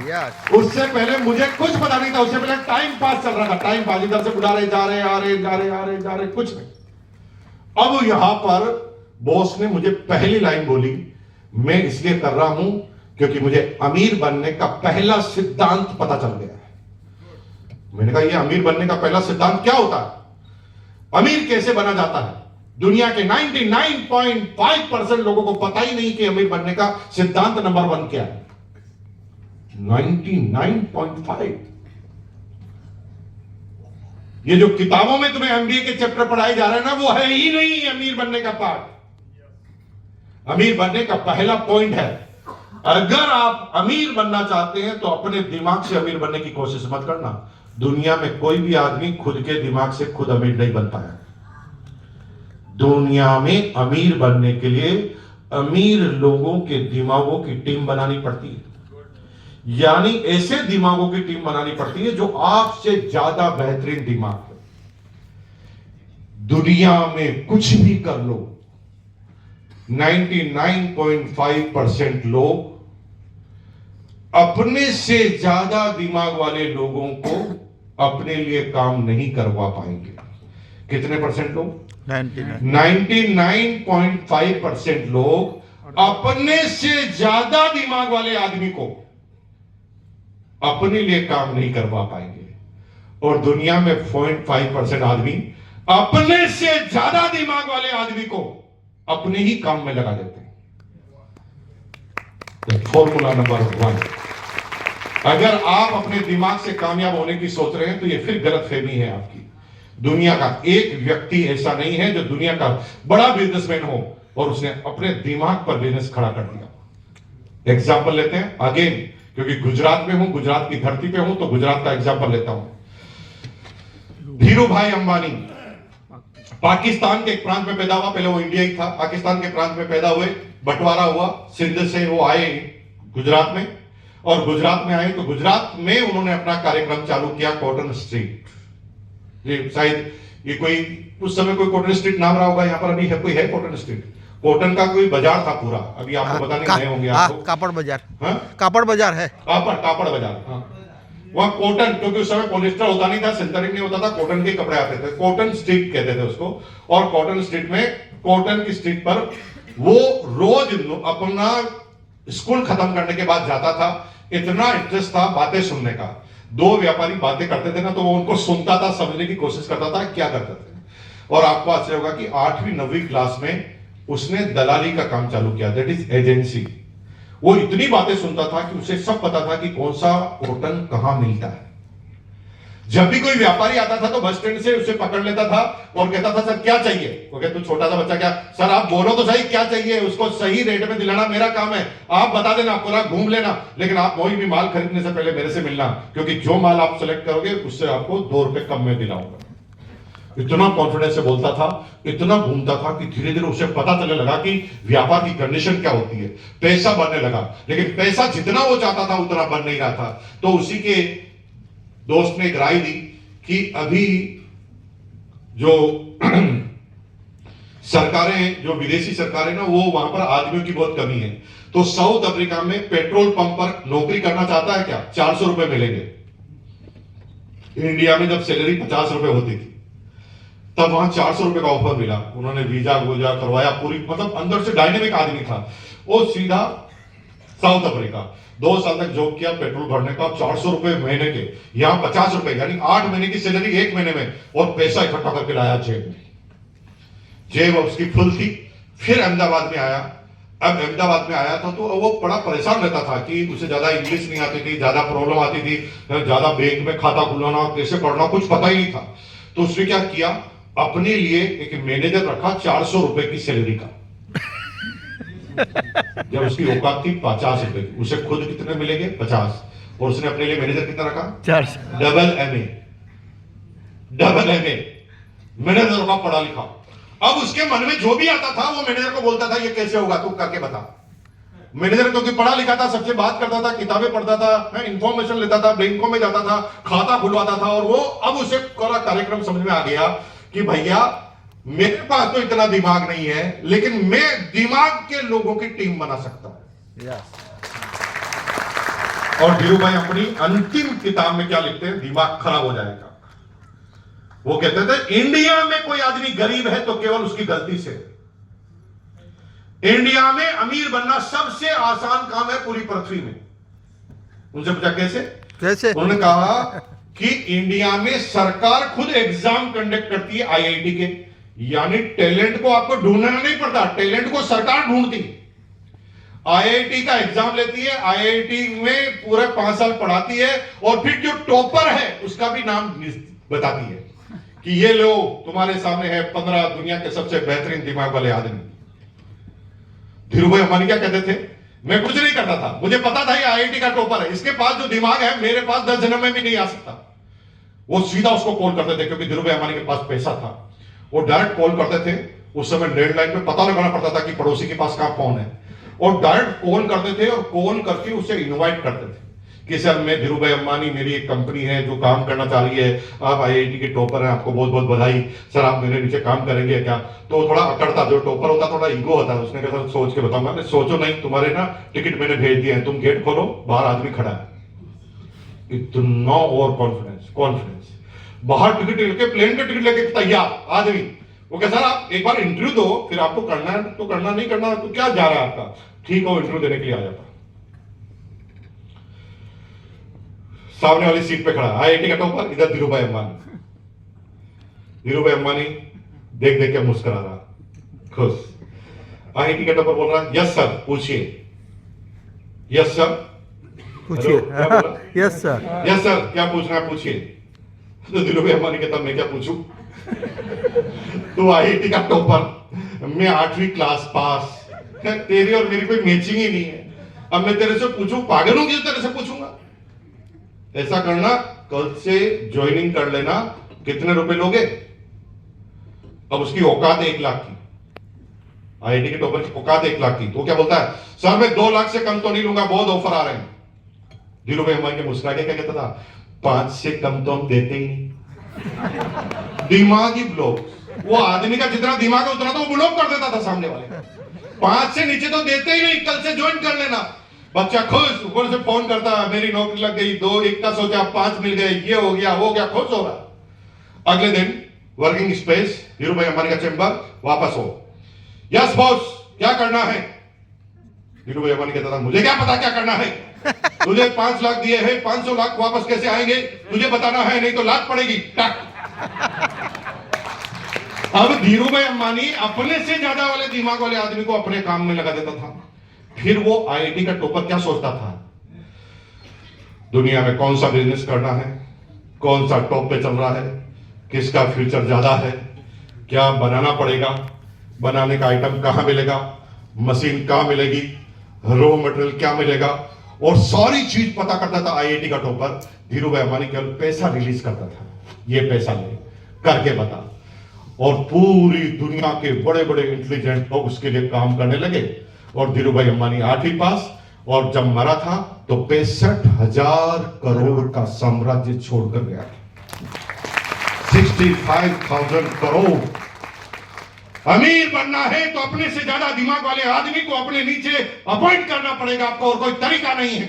उससे पहले मुझे कुछ पता नहीं था। उससे पहले टाइम पास चल रहा था। टाइम पास इधर से बुला रहे, जा रहे, आ रहे, जा रहे, आ रहे, जा रहे, कुछ नहीं। अब यहां पर बॉस ने मुझे पहली लाइन बोली, मैं इसलिए कर रहा हूं क्योंकि मुझे अमीर बनने का पहला सिद्धांत पता चल गया है। मैंने कहा ये अमीर बनने का पहला सिद्धांत क्या होता है? अमीर कैसे बना जाता है? दुनिया के 99.5% लोगों को पता ही नहीं कि अमीर बनने का सिद्धांत नंबर 1 क्या है। 99.5। ये जो किताबों में तुम्हें MBA के चैप्टर पढ़ाए जा रहे हैं ना, वो है ही नहीं अमीर बनने का पार्ट। अमीर बनने का पहला पॉइंट है, अगर आप अमीर बनना चाहते हैं तो अपने दिमाग से अमीर बनने की कोशिश मत करना। दुनिया में कोई भी आदमी खुद के दिमाग से खुद अमीर नहीं बन पाया। दुनिया में अमीर बनने के लिए अमीर लोगों के दिमागों की टीम बनानी पड़ती है। यानी ऐसे दिमागों की टीम बनानी पड़ती है जो आपसे ज्यादा बेहतरीन दिमाग है। दुनिया में कुछ भी कर लो, 99.5% लोग अपने से ज्यादा दिमाग वाले लोगों को अपने लिए काम नहीं करवा पाएंगे। कितने परसेंट लोग? 99.5% लोग अपने से ज्यादा दिमाग वाले आदमी को अपने लिए काम नहीं करवा पाएंगे। और दुनिया में 0.5% आदमी अपने से ज्यादा दिमाग वाले आदमी को अपने ही काम में लगा देते हैं। Formula number 1। अगर आप अपने दिमाग से कामयाब होने की सोच रहे हैं तो ये फिर गलतफहमी है आपकी। दुनिया का एक व्यक्ति ऐसा नहीं है जो दुनिया का बड़ा बिजनेसमैन हो और उसने अपने दिमाग पर बिजनेस खड़ा कर दिया। एग्जाम्पल लेते हैं अगेन, क्योंकि गुजरात में हूं, गुजरात की धरती पे हूं, तो गुजरात का एग्जाम्पल लेता हूं। धीरू भाई अंबानी पाकिस्तान के एक प्रांत में पैदा हुआ, पहले वो इंडिया ही था, पाकिस्तान के प्रांत में पैदा हुए, बंटवारा हुआ, सिंध से वो आए गुजरात में, और गुजरात में आए तो गुजरात में उन्होंने अपना कार्यक्रम चालू किया कॉटन स्ट्रीट। ये शायद ये कोई उस समय कोई कॉटन स्ट्रीट नाम रहा होगा, यहाँ पर अभी है कोई है कॉटन स्ट्रीट? कॉटन का कोई बाजार था पूरा, अभी आपको पता नहीं होंगे आपको। कापड़ बाजार, कापड़ बाजार है, कापड़ बाजार। हाँ, वहां कॉटन, क्योंकि उस समय पॉलिस्टर होता नहीं था, सिंथेटिक नहीं होता था, कॉटन के कपड़े आते थे, कॉटन स्ट्रीट कहते थे उसको। और कॉटन स्ट्रीट में, कॉटन की स्ट्रीट पर वो रोज अपना स्कूल खत्म करने के बाद जाता था। इतना इंटरेस्ट था बातें सुनने का, दो व्यापारी बातें करते थे ना, तो वो उनको सुनता था, समझने की कोशिश करता था क्या करते थे। और आपको आश्चर्य होगा कि 8वीं 9वीं क्लास में उसने दलाली का काम चालू किया, दैट इज एजेंसी। वो इतनी बातें सुनता था कि उसे सब पता था कि कौन सा कॉटन कहां मिलता है। जब भी कोई व्यापारी आता था तो बस स्टैंड से उसे पकड़ लेता था और कहता था सर क्या चाहिए? वो कहता, तू छोटा सा बच्चा क्या, सर आप बोलो तो सही क्या चाहिए, उसको सही रेट में दिलाना मेरा काम है, आप बता देना, पूरा घूम लेना, लेकिन आप कोई भी माल खरीदने से पहले मेरे से मिलना, क्योंकि जो माल आप सेलेक्ट करोगे उससे आपको 2 रुपए कम में दिलाऊंगा। इतना कॉन्फिडेंस से बोलता था, इतना घूमता था कि धीरे धीरे उसे पता चलने लगा कि व्यापार की कंडीशन क्या होती है, पैसा बढ़ने लगा। लेकिन पैसा जितना वो चाहता था उतना बढ़ नहीं रहा था। तो उसी के दोस्त ने एक राय दी कि अभी जो सरकारें, जो विदेशी सरकारें ना, वो वहां पर आदमियों की बहुत कमी है। तो साउथ अफ्रीका में पेट्रोल पंप पर नौकरी करना चाहता है क्या? 400 रुपए मिलेंगे। इंडिया में जब सैलरी 50 रुपए होती थी तब वहां 400 रुपए का ऑफर मिला। उन्होंने वीजा वूजा करवाया, पूरी मतलब अंदर से डायनेमिक आदमी था वो। सीधा साउथ अफ्रीका 2 साल तक जॉब किया, पेट्रोल भरने का 400 रुपए महीने के, यहां 50 रुपए, यानी 8 महीने की सैलरी 1 महीने में, और पैसा इकट्ठा करके लाया जेब में। जेब उसकी फुल थी। फिर अहमदाबाद में आया। अब अहमदाबाद में आया था तो वो बड़ा परेशान रहता था कि उसे ज्यादा इंग्लिश नहीं आती थी, ज्यादा प्रॉब्लम आती थी, ज्यादा बैंक में खाता खुलाना, कैसे पढ़ना, कुछ पता ही नहीं था। तो उसने क्या किया, अपने लिए एक मैनेजर रखा 400 रुपए की सैलरी का। जब उसकी औकात थी 50 रुपए की, उसे खुद कितने मिलेंगे? 50, और उसने अपने लिए मैनेजर कितना रखा? 400। डबल एमए मैनेजर का पढ़ा लिखा। अब उसके मन में जो भी आता था वो मैनेजर को बोलता था, ये कैसे होगा, तू करके बता। मैनेजर क्योंकि पढ़ा लिखा था, सबसे बात करता था, किताबें पढ़ता था, इंफॉर्मेशन लेता था, बैंकों में जाता था, खाता खुलवाता था, और वो अब उसे पूरा कार्यक्रम समझ में आ गया कि भैया मेरे पास तो इतना दिमाग नहीं है, लेकिन मैं दिमाग के लोगों की टीम बना सकता हूं। और धीरू भाई अपनी अंतिम किताब में क्या लिखते हैं? दिमाग खराब हो जाएगा। वो कहते थे इंडिया में कोई आदमी गरीब है तो केवल उसकी गलती से। इंडिया में अमीर बनना सबसे आसान काम है पूरी पृथ्वी में। उनसे पूछा कैसे? उन्होंने कहा कि इंडिया में सरकार खुद एग्जाम कंडक्ट करती है आईआईटी के, यानी टैलेंट को आपको ढूंढना नहीं पड़ता, टैलेंट को सरकार ढूंढती। आईआईटी का एग्जाम लेती है, आईआईटी में पूरे 5 साल पढ़ाती है, और फिर जो टॉपर है उसका भी नाम बताती है कि ये लो तुम्हारे सामने है 15 दुनिया के सबसे बेहतरीन दिमाग वाले आदमी। धीरू भाई अंबानी क्या कहते थे? मैं कुछ नहीं करता था, मुझे पता था ये आईआईटी का टॉपर है, इसके पास जो दिमाग है मेरे पास 10 जन्म में भी नहीं आ सकता। वो सीधा उसको कॉल करते थे, क्योंकि धीरू भाई अंबानी के पास पैसा था। वो डायरेक्ट कॉल करते थे। उस समय लैंडलाइन पे पता लगाना पड़ता था कि पड़ोसी के पास कहां फोन है, और डायरेक्ट कॉल करते थे, और कॉल करके उसे इनवाइट करते थे कि सर मैं धीरू भाई अंबानी, मेरी एक कंपनी है जो काम करना चाह रही है, आप आईआईटी के टॉपर हैं, आपको बहुत बहुत बधाई, सर आप मेरे नीचे काम करेंगे क्या? तो थोड़ा अकड़ता, जो टॉपर होता थोड़ा ईगो होता है, उसने कहा सर सोच के बताऊंगा। मैं सोचो नहीं, तुम्हारे ना टिकट मैंने भेज दिए हैं, तुम गेट खोलो, बाहर आदमी खड़ा है। इतना और कॉन्फिडेंस, बाहर टिकट लेके, प्लेन का टिकट लेके तैयार आदमी। वो कह सर आप एक बार इंटरव्यू दो, फिर आपको करना है तो करना, नहीं करना तो क्या जा रहा है आपका, ठीक है, इंटरव्यू देने के लिए आ जाता। सामने वाली सीट पे खड़ा आईआईटी का टॉपर, इधर धीरू भाई अंबानी। धीरू भाई अंबानी देख देख के मुस्कुरा रहा, खुश। आईआईटी का टॉपर बोल रहा यस सर पूछिए। यस सर, पूछिए। क्या बोला? Yes sir. यस सर, क्या पूछना है पूछिए। तो धीरूभाई अंबानी कहता मैं क्या पूछूं? तू आईआईटी का टॉपर, मैं 8वीं क्लास पास, तेरी और मेरी कोई मैचिंग ही नहीं है। अब मैं तेरे से पूछूं, पागल हूं कि तेरे से पूछूंगा? ऐसा करना, कल से ज्वाइनिंग कर लेना, कितने रुपए लोगे? अब उसकी औकात 1 लाख की, आईआईटी के टॉपर की औकात 1 लाख की। तो क्या बोलता है, सर मैं 2 लाख से कम तो नहीं लूंगा, बहुत ऑफर आ रहे हैं। धीरूभाई अंबानी के मुस्कुरा के क्या कहता था, 5 से कम तो हम देते ही नहीं। दिमागी ब्लॉक, वो आदमी का जितना दिमाग है उतना तो वो ब्लॉक कर देता था सामने वाले। 5 से नीचे तो देते ही नहीं, कल से ज्वाइन कर लेना। बच्चा खुश, ऊपर से फोन करता, मेरी नौकरी लग गई, 2 1 का सोचा 5 मिल गए, ये हो गया वो गया, खुश हो रहा। अगले दिन वर्किंग स्पेस, धीरूभाई अंबानी का चैम्बर, वापस हो। यस बॉस, क्या करना है? धीरूभाई अंबानी कहता था मुझे क्या पता क्या करना है, तुझे 5 लाख दिए हैं, 500 लाख वापस कैसे आएंगे तुझे बताना है, नहीं तो लात पड़ेगी। अब धीरूभाई अंबानी अपने से ज्यादा वाले दिमाग वाले आदमी को अपने काम में लगा देता था। फिर वो आईआईटी का टॉपर क्या सोचता था, दुनिया में कौन सा बिजनेस करना है, कौन सा टॉप पे चल रहा है, किसका फ्यूचर ज्यादा है, क्या बनाना पड़ेगा, बनाने का आइटम कहां मिलेगा, मशीन कहां मिलेगी, रॉ मटेरियल क्या मिलेगा, और सारी चीज पता करता था आईआईटी का टॉपर। धीरूभाई अंबानी केवल पैसा रिलीज करता था, ये पैसा ले करके बता, और पूरी दुनिया के बड़े बड़े इंटेलिजेंट लोग उसके लिए काम करने लगे। और धीरूभाई अंबानी 8वीं पास, और जब मरा था तो 65,000 करोड़ का साम्राज्य छोड़कर गया। 65,000 करोड़। अमीर बनना है तो अपने से ज्यादा दिमाग वाले आदमी को अपने नीचे अपॉइंट करना पड़ेगा आपको, और कोई तरीका नहीं है।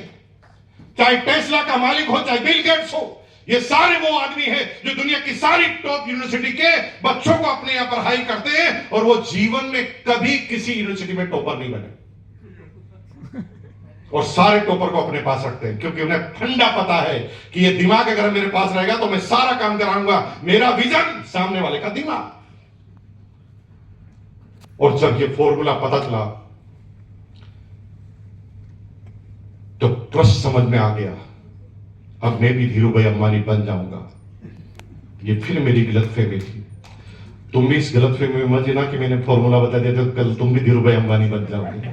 चाहे टेस्ला का मालिक हो, चाहे बिल गेट्स हो, ये सारे वो आदमी है जो दुनिया की सारी टॉप यूनिवर्सिटी के बच्चों को अपने यहां पढ़ाई करते हैं, और वो जीवन में कभी किसी यूनिवर्सिटी में टॉपर नहीं बने, और सारे टॉपर को अपने पास रखते हैं, क्योंकि उन्हें फंडा पता है कि ये दिमाग अगर मेरे पास रहेगा तो मैं सारा काम कराऊंगा, मेरा विजन सामने वाले का दिमाग। और जब ये फॉर्मूला पता चला तो ट्रस्ट समझ में आ गया, अब मैं भी धीरूभाई अंबानी बन जाऊंगा। ये फिर मेरी गलतफहमी थी। तुम भी इस गलतफहमी में मत जीना कि मैंने फॉर्मूला बता दिया तो कल तुम भी धीरूभाई अंबानी बन जाओगे।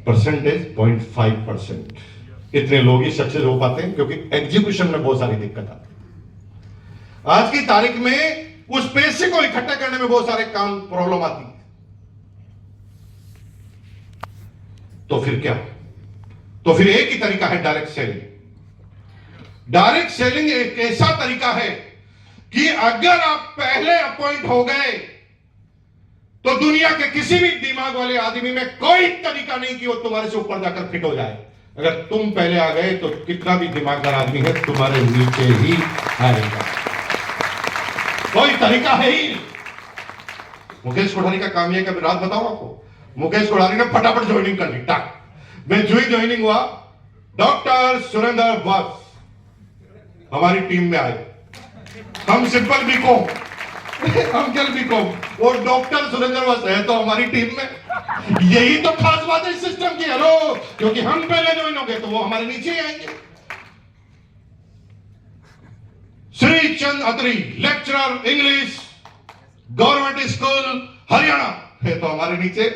परसेंटेज 0.5%। इतने लोग ही सक्सेस हो पाते हैं क्योंकि एग्जीक्यूशन में बहुत सारी दिक्कत आती है। आज की तारीख में उस पैसे को इकट्ठा करने में बहुत सारे काम प्रॉब्लम आती है। तो फिर क्या? तो फिर एक ही तरीका है, डायरेक्ट सेलिंग। डायरेक्ट सेलिंग एक ऐसा तरीका है कि अगर आप पहले अपॉइंट हो गए तो दुनिया के किसी भी दिमाग वाले आदमी में कोई तरीका नहीं कि वो तुम्हारे से ऊपर जाकर फिट हो जाए। अगर तुम पहले आ गए तो कितना भी दिमागदार आदमी है तुम्हारे नीचे ही आएगा, कोई तरीका है ही नहीं। मुकेश कोठारी का काम यह है कि रात बताऊं आपको, मुकेश कोठारी ने फटाफट ज्वाइनिंग कर ली, टाक। मैं जो ही ज्वाइनिंग हुआ, डॉक्टर सुरेंद्र वत्स हमारी टीम में आए। हम सिंपल बीकॉम, हम चल बीकॉम, और डॉक्टर सुरेंद्र वत्स है तो हमारी टीम में। यही तो खास बात है इस सिस्टम की। हेलो, क्योंकि हम पहले ज्वाइन हो गए तो वो हमारे नीचे ही आएंगे। Shri Chand Atri, lecturer English, government school Haryana, है तो हमारे नीचे।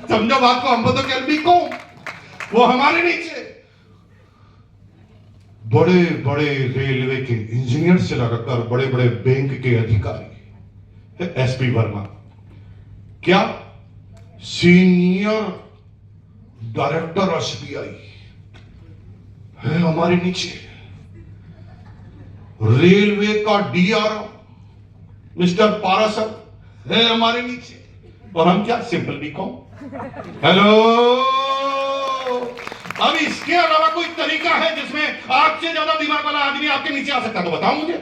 समझो बात को, हम तो केवल बीकॉम, वो हमारे नीचे। बड़े बड़े रेलवे के इंजीनियर से लगाकर बड़े बड़े बैंक के अधिकारी, एसपी वर्मा, क्या सीनियर डायरेक्टर एसबीआई है हमारे नीचे। रेलवे का डीआरओ मिस्टर पारासर है हमारे नीचे, और हम क्या सिंपल बीकॉम। हेलो, अब इसके अलावा कोई तरीका है जिसमें आपसे ज्यादा दिमाग वाला आदमी आपके नीचे आ सकता है तो बताओ मुझे।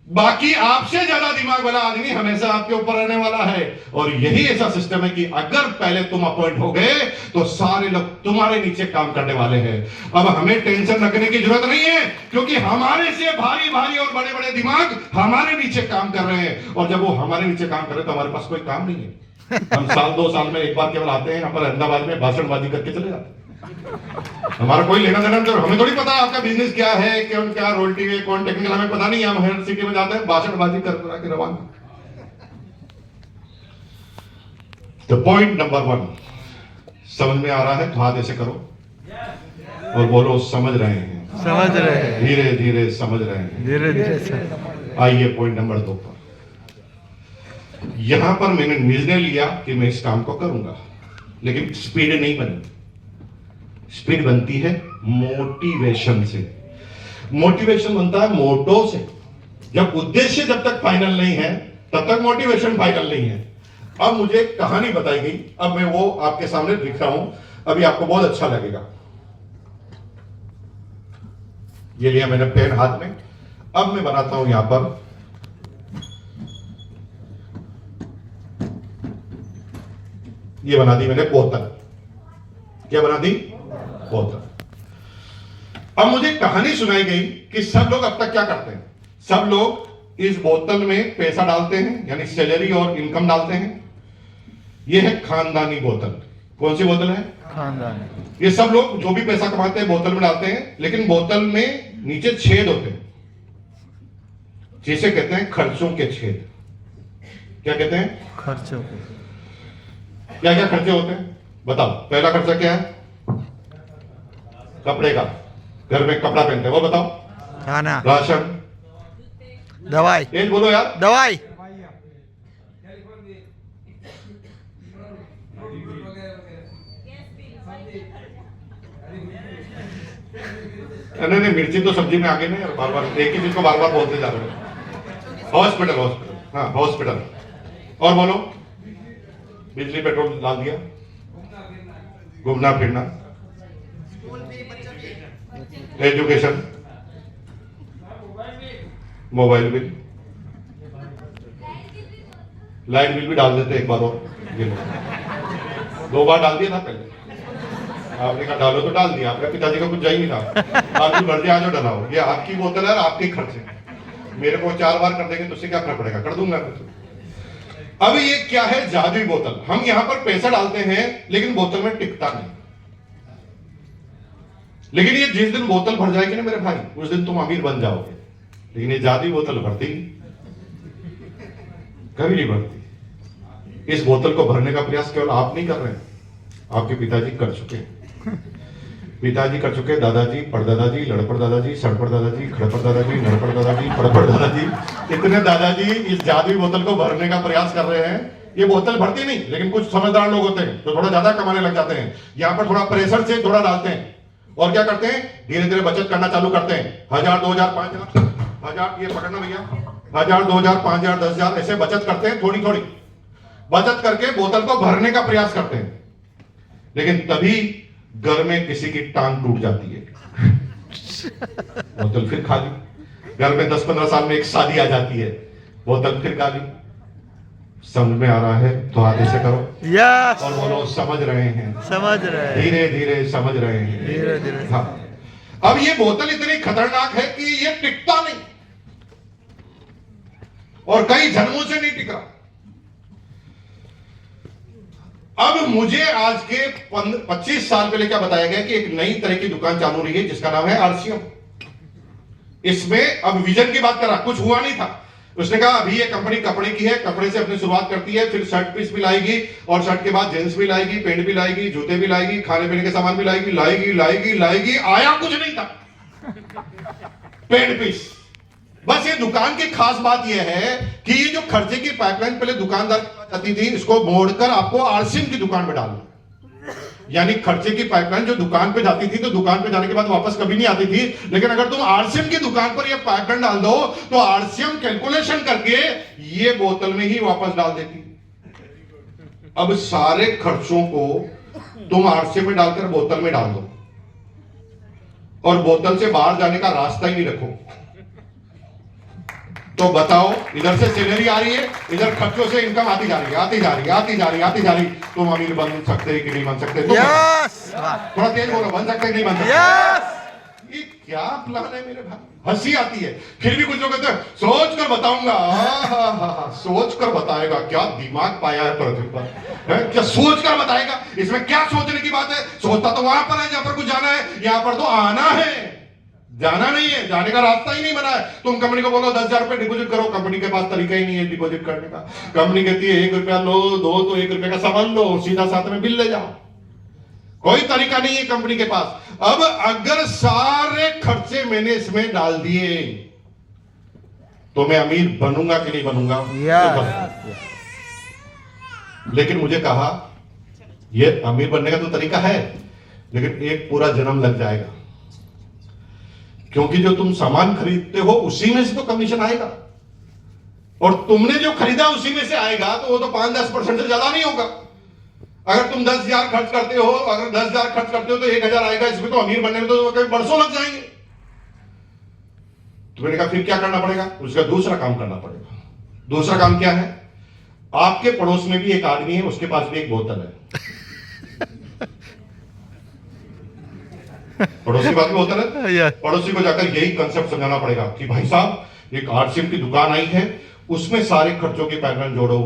बाकी आपसे ज्यादा दिमाग वाला आदमी हमेशा आपके ऊपर रहने वाला है। और यही ऐसा सिस्टम है कि अगर पहले तुम अपॉइंट हो गए तो सारे लोग तुम्हारे नीचे काम करने वाले हैं। अब हमें टेंशन रखने की जरूरत नहीं है, क्योंकि हमारे से भारी भारी और बड़े बड़े दिमाग हमारे नीचे काम कर रहे हैं। और जब वो हमारे नीचे काम कर रहे हैं तो हमारे पास कोई काम नहीं है। हम साल 2 साल में एक बार केवल आते हैं, यहाँ पर अहमदाबाद में भाषणबाजी करके चले जाते हैं। हमारा कोई लेना देना तो हमें थोड़ी पता है आपका बिजनेस क्या है, कौन क्या रोल्टी है, कौन टेक्निकल, हमें पता नहीं है। हम हर सिटी में जाते हैं, भाषणबाजी कर के रवाना। तो पॉइंट नंबर 1 समझ में आ रहा है तो हाथ ऐसे करो और बोलो समझ रहे हैं, समझ रहे हैं, धीरे धीरे समझ रहे हैं, धीरे धीरे। आइए पॉइंट नंबर 2 पर। यहां पर मैंने निर्णय लिया कि मैं इस काम को करूंगा, लेकिन स्पीड नहीं बनी। स्पीड बनती है मोटिवेशन से। मोटिवेशन बनता है मोटो से। जब उद्देश्य जब तक फाइनल नहीं है तब तक मोटिवेशन फाइनल नहीं है। अब मुझे एक कहानी बताई गई, अब मैं वो आपके सामने लिख रहा हूं, अभी आपको बहुत अच्छा लगेगा। ये लिया मैंने पेन हाथ में, अब मैं बनाता हूं यहां पर ये बना दी मैंने बोतल। क्या बना दी? बोतल। अब मुझे कहानी सुनाई गई कि सब लोग अब तक क्या करते हैं, सब लोग इस बोतल में पैसा डालते हैं, यानी सैलरी और इनकम डालते हैं। यह है खानदानी बोतल। कौन सी बोतल है? खानदानी। ये सब लोग जो भी पैसा कमाते हैं बोतल में डालते हैं, लेकिन बोतल में नीचे छेद होते हैं, जिसे कहते हैं खर्चों के छेद। क्या कहते हैं? खर्चों। क्या क्या खर्चे होते हैं बताओ? पहला खर्चा क्या है? कपड़े का, घर में कपड़ा पहनते हैं, वो बताओ। खाना, राशन, दवाई। तेज बोलो यार। दवाई। नहीं, मिर्ची तो सब्जी में आगे नहीं, बार बार एक ही चीज को बार बार बोलते जा रहे हो। हॉस्पिटल, हॉस्पिटल, हाँ हॉस्पिटल। और बोलो, बिजली पेट्रोल डाल दिया, घूमना फिरना, education, mobile bill, light bill भी डाल देते एक बार और। ये लो, 2 बार डाल दिया था पहले, आपने कहा डालो तो डाल दिया। आपके पिताजी का कुछ जा ही नहीं था, आप जो मर्जी आज डलाओ। ये आपकी बोतल है, आपके खर्चे। मेरे को 4 बार कर देंगे तो उससे क्या फर्क पड़ेगा, कर दूंगा। अब ये क्या है? जादुई बोतल। हम यहां पर पैसा डालते हैं लेकिन बोतल में टिकता नहीं। लेकिन ये जिस दिन बोतल भर जाएगी ना मेरे भाई, उस दिन तुम अमीर बन जाओगे। लेकिन ये जादुई बोतल भरती कभी नहीं भरती। इस बोतल को भरने का प्रयास केवल आप नहीं कर रहे हैं, आपके पिताजी कर चुके हैं। पिताजी कर चुके, दादाजी, परदादाजी, लड़पड़ दादाजी, सड़पड़ दादाजी, खड़पड़ दादाजी, नड़पड़ दादाजी, पड़पड़ दादाजी, इतने दादाजी इस जादुई बोतल को भरने का प्रयास कर रहे हैं। ये बोतल भरती नहीं, लेकिन कुछ समझदार लोग होते हैं जो थोड़ा ज्यादा कमाने लग जाते हैं। यहाँ पर थोड़ा प्रेशर से थोड़ा डालते हैं और क्या करते हैं, धीरे धीरे बचत करना चालू करते हैं। 1000, 2000, 5000, 1000, ये पकड़ना भैया, 1000, 2000, 5000, 10,000 ऐसे बचत करते हैं। थोड़ी थोड़ी बचत करके बोतल को भरने का प्रयास करते हैं। लेकिन तभी घर में किसी की टांग टूट जाती है, बोतल फिर खाली। घर में 10-15 साल में एक शादी आ जाती है, बोतल फिर खाली। समझ में आ रहा है तो हाथ ऐसे करो। यस। और बोलो समझ रहे हैं, समझ रहे हैं, धीरे धीरे समझ रहे हैं, धीरे धीरे। हाँ। अब ये बोतल इतनी खतरनाक है कि ये टिकता नहीं और कई जन्मों से नहीं टिका। अब मुझे आज के 25 साल पहले क्या बताया गया कि एक नई तरह की दुकान चालू रही है जिसका नाम है आरसीएम। इसमें अब विजन की बात कर रहा, कुछ हुआ नहीं था। उसने कहा अभी ये कंपनी कपड़े की है, कपड़े से अपनी शुरुआत करती है, फिर शर्ट पीस भी लाएगी और शर्ट के बाद जींस भी लाएगी, पैंट भी लाएगी, जूते भी लाएगी, खाने पीने के सामान भी लाएगी, लाएगी लाएगी लाएगी। आया कुछ नहीं था, पैंट पीस। बस ये दुकान की खास बात यह है कि ये जो खर्चे की पाइपलाइन पहले दुकानदार आती थी, इसको मोड़कर आपको आरसीएम की दुकान में डालना। यानी खर्चे की पाइपलाइन जो दुकान पे जाती थी तो दुकान पे जाने के बाद वापस कभी नहीं आती थी, लेकिन अगर तुम आरसीएम की दुकान पर ये पाइपलाइन डाल दो तो आरसीएम कैलकुलेशन करके ये बोतल में ही वापस डाल देती। अब सारे खर्चों को तुम आरसीएम में डालकर बोतल में डाल दो और बोतल से बाहर जाने का रास्ता ही नहीं रखो, तो बताओ, इधर से सैलरी आ रही है, इधर खर्चों से इनकम आती जा रही है, आती जा रही है, आती जा रही है, आती जा रही। तुम अमीर बन सकते कि नहीं बन सकते? यस। थोड़ा तेज बोलो, बन सकते कि नहीं बन सकते? यस। क्या प्लान है मेरे भाई? हंसी आती है। फिर भी कुछ लोग कहते हैं सोच कर बताऊंगा। सोच कर बताएगा? क्या दिमाग पाया है पृथ्वी पर, है? क्या सोच कर बताएगा? इसमें क्या सोचने की बात है? सोचता तो वहां पर है जहां पर कुछ जाना है, यहां पर तो आना है, जाना नहीं है। जाने का रास्ता ही नहीं बना है। तुम कंपनी को बोलो 10,000 रुपए डिपॉजिट करो, कंपनी के पास तरीका ही नहीं है डिपॉजिट करने का। कंपनी कहती है 1 रुपया लो, दो तो 1 रुपए का सामान लो, सीधा साथ में बिल ले जाओ। कोई तरीका नहीं है कंपनी के पास। अब अगर सारे खर्चे मैंने इसमें डाल दिए तो मैं अमीर बनूंगा कि नहीं बनूंगा? तो लेकिन मुझे कहा यह अमीर बनने का तो तरीका है, लेकिन एक पूरा जन्म लग जाएगा, क्योंकि जो तुम सामान खरीदते हो उसी में से तो कमीशन आएगा, और तुमने जो खरीदा उसी में से आएगा, तो वो तो 5-10% से ज्यादा नहीं होगा। अगर तुम 10,000 खर्च करते हो, अगर 10,000 खर्च करते हो तो 1,000 आएगा, इसमें तो अमीर बनने में तो कई बरसों लग जाएंगे। तो मैंने कहा फिर क्या करना पड़ेगा? उसका दूसरा काम करना पड़ेगा। दूसरा काम क्या है? आपके पड़ोस में भी एक आदमी है, उसके पास भी एक बोतल है। पड़ोसी के पास भी बोतल है। पड़ोसी को जाकर यही कंसेप्ट समझाना पड़ेगा कि भाई साहब एक आरसीएम की दुकान आई है, उसमें सारे खर्चों की पाइपलाइन जोड़ो।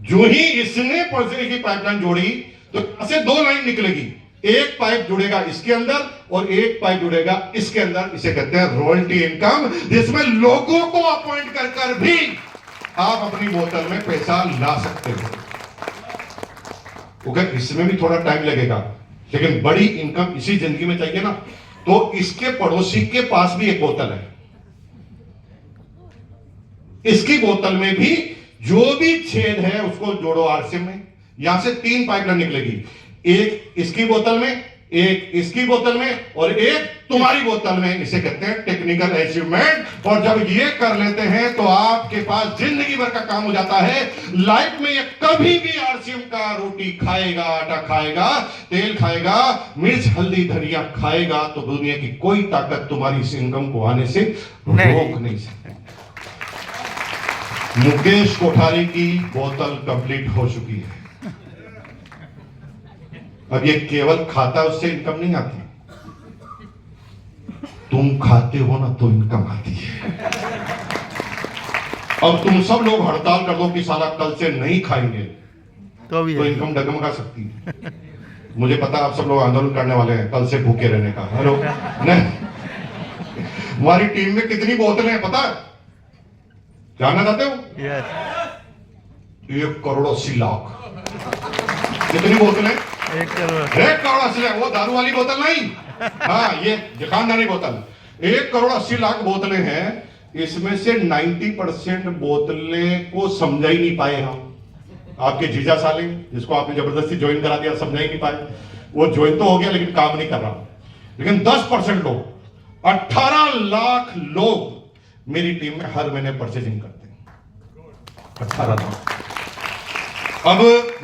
जो ही इसने पैसे की पाइपलाइन जोड़ी तो ऐसे 2 लाइन निकलेगी, एक पाइप जुड़ेगा इसके अंदर और एक पाइप जुड़ेगा इसके अंदर। इसे कहते हैं रॉयल्टी इनकम, जिसमें लोगों को अपॉइंट कर भी आप अपनी बोतल में पैसा ला सकते हो। ओके, इसमें भी थोड़ा टाइम लगेगा, लेकिन बड़ी इनकम इसी जिंदगी में चाहिए ना। तो इसके पड़ोसी के पास भी एक बोतल है, इसकी बोतल में भी जो भी छेद है उसको जोड़ो आरसीएम में। यहां से 3 पाइपलाइन निकलेगी, एक इसकी बोतल में, एक इसकी बोतल में और एक तुम्हारी बोतल में। इसे कहते हैं टेक्निकल अचीवमेंट। और जब ये कर लेते हैं तो आपके पास जिंदगी भर का काम हो जाता है। लाइफ में ये कभी भी आरसीएम का रोटी खाएगा, आटा खाएगा, तेल खाएगा, मिर्च हल्दी धनिया खाएगा, तो दुनिया की कोई ताकत तुम्हारी इस इनकम को आने से रोक नहीं सकती। मुकेश कोठारी की बोतल कंप्लीट हो चुकी है। अब ये केवल खाता है उससे इनकम नहीं आती, तुम खाते हो ना तो इनकम आती है। अब तुम सब लोग हड़ताल कर दो कि साला कल से नहीं खाएंगे, तो इनकम डगमगा सकती है। मुझे पता आप सब लोग आंदोलन करने वाले हैं कल से भूखे रहने का। हेलो, नहीं, हमारी टीम में कितनी बोतलें हैं पता है? जानना चाहते हो? 1 करोड़ 80 लाख। कितनी बोतलें? 1 करोड़ 80 लाख। वो दारू वाली बोतल नहीं, हाँ ये दुकानदारी बोतल। 1 करोड़ 80 लाख बोतलें हैं। इसमें से 90% बोतलें को समझा ही नहीं पाए हम। आपके जीजा साले जिसको आपने जबरदस्ती ज्वाइन करा दिया, समझा ही नहीं पाए। वो ज्वाइन तो हो गया लेकिन काम नहीं कर रहा। लेकिन 10% लोग, 18 लाख लोग मेरी टीम में हर महीने परचेजिंग करते हैं। 18 लाख। अब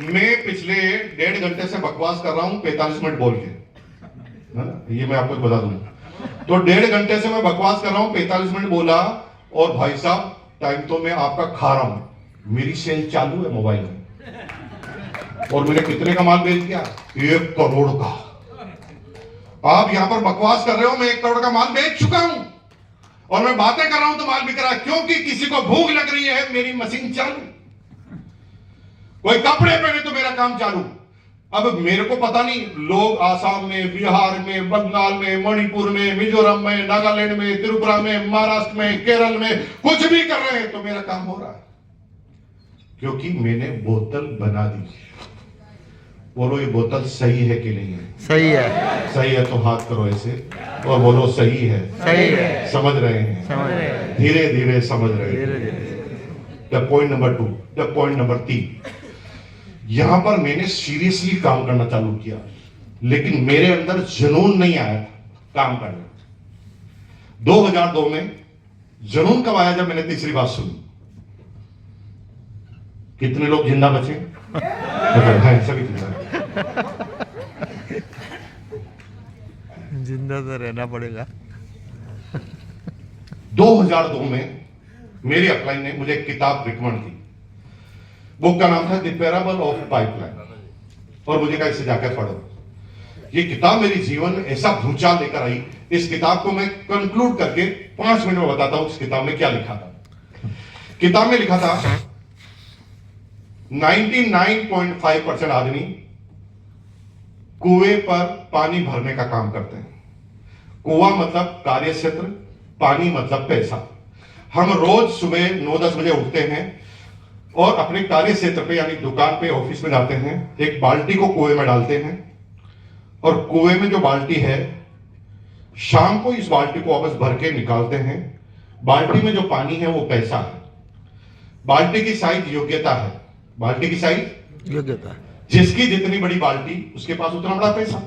मैं पिछले 1.5 घंटे से बकवास कर रहा हूं 45 मिनट बोल के, है ना? ये मैं आपको बता दूंगा। तो 1.5 घंटे से मैं बकवास कर रहा हूं, 45 मिनट बोला, और भाई साहब टाइम तो मैं आपका खा रहा हूं। मेरी सेल चालू है मोबाइल में, और मैंने कितने का माल बेच दिया? 1 करोड़ का। आप यहां पर बकवास कर रहे हो, मैं 1 करोड़ का माल बेच चुका हूं, और मैं बातें कर रहा हूं तो माल बिक रहा है, क्योंकि किसी को भूख लग रही है, मेरी मशीन चालू। कोई कपड़े पहने तो मेरा काम चालू। अब मेरे को पता नहीं, लोग आसाम में, बिहार में, बंगाल में, मणिपुर में, मिजोरम में, नागालैंड में, त्रिपुरा में, महाराष्ट्र में, केरल में कुछ भी कर रहे हैं, तो मेरा काम हो रहा है क्योंकि मैंने बोतल बना दी। बोलो ये बोतल सही है कि नहीं है? सही है। सही है तो हाथ करो ऐसे और बोलो सही है। सही है। समझ रहे हैं? समझ रहे हैं। धीरे धीरे समझ रहे हैं। पॉइंट नंबर 2, पॉइंट नंबर 3, यहां पर मैंने सीरियसली काम करना चालू किया, लेकिन मेरे अंदर जुनून नहीं आया काम करना। 2002 में जुनून कब आया? जब मैंने तीसरी बात सुनी। कितने लोग जिंदा बचे? है, सभी जिंदा। जिंदा तो रहना पड़ेगा। 2002 में मेरी अपलाइन ने मुझे एक किताब रिकमेंड की। बुक का नाम था द पैराबल ऑफ पाइपलाइन, और मुझे कहा इसे जाकर पढ़ो। ये किताब मेरी जीवन में ऐसा भूचाल लेकर आई। इस किताब को मैं कंक्लूड करके 5 मिनट में बताता हूं इस किताब में क्या लिखा था। किताब में लिखा था 99.5% आदमी कुएं पर पानी भरने का काम करते हैं। कुआं मतलब कार्य क्षेत्र, पानी मतलब पैसा। हम रोज सुबह 9-10 बजे उठते हैं और अपने कार्य क्षेत्र पे यानी दुकान पे, ऑफिस में जाते हैं, एक बाल्टी को कुएं में डालते हैं और कुएं में जो बाल्टी है, शाम को इस बाल्टी को वापस भर के निकालते हैं। बाल्टी में जो पानी है वो पैसा है। बाल्टी की साइज योग्यता है। बाल्टी की साइज योग्यता, जिसकी जितनी बड़ी बाल्टी उसके पास उतना बड़ा पैसा।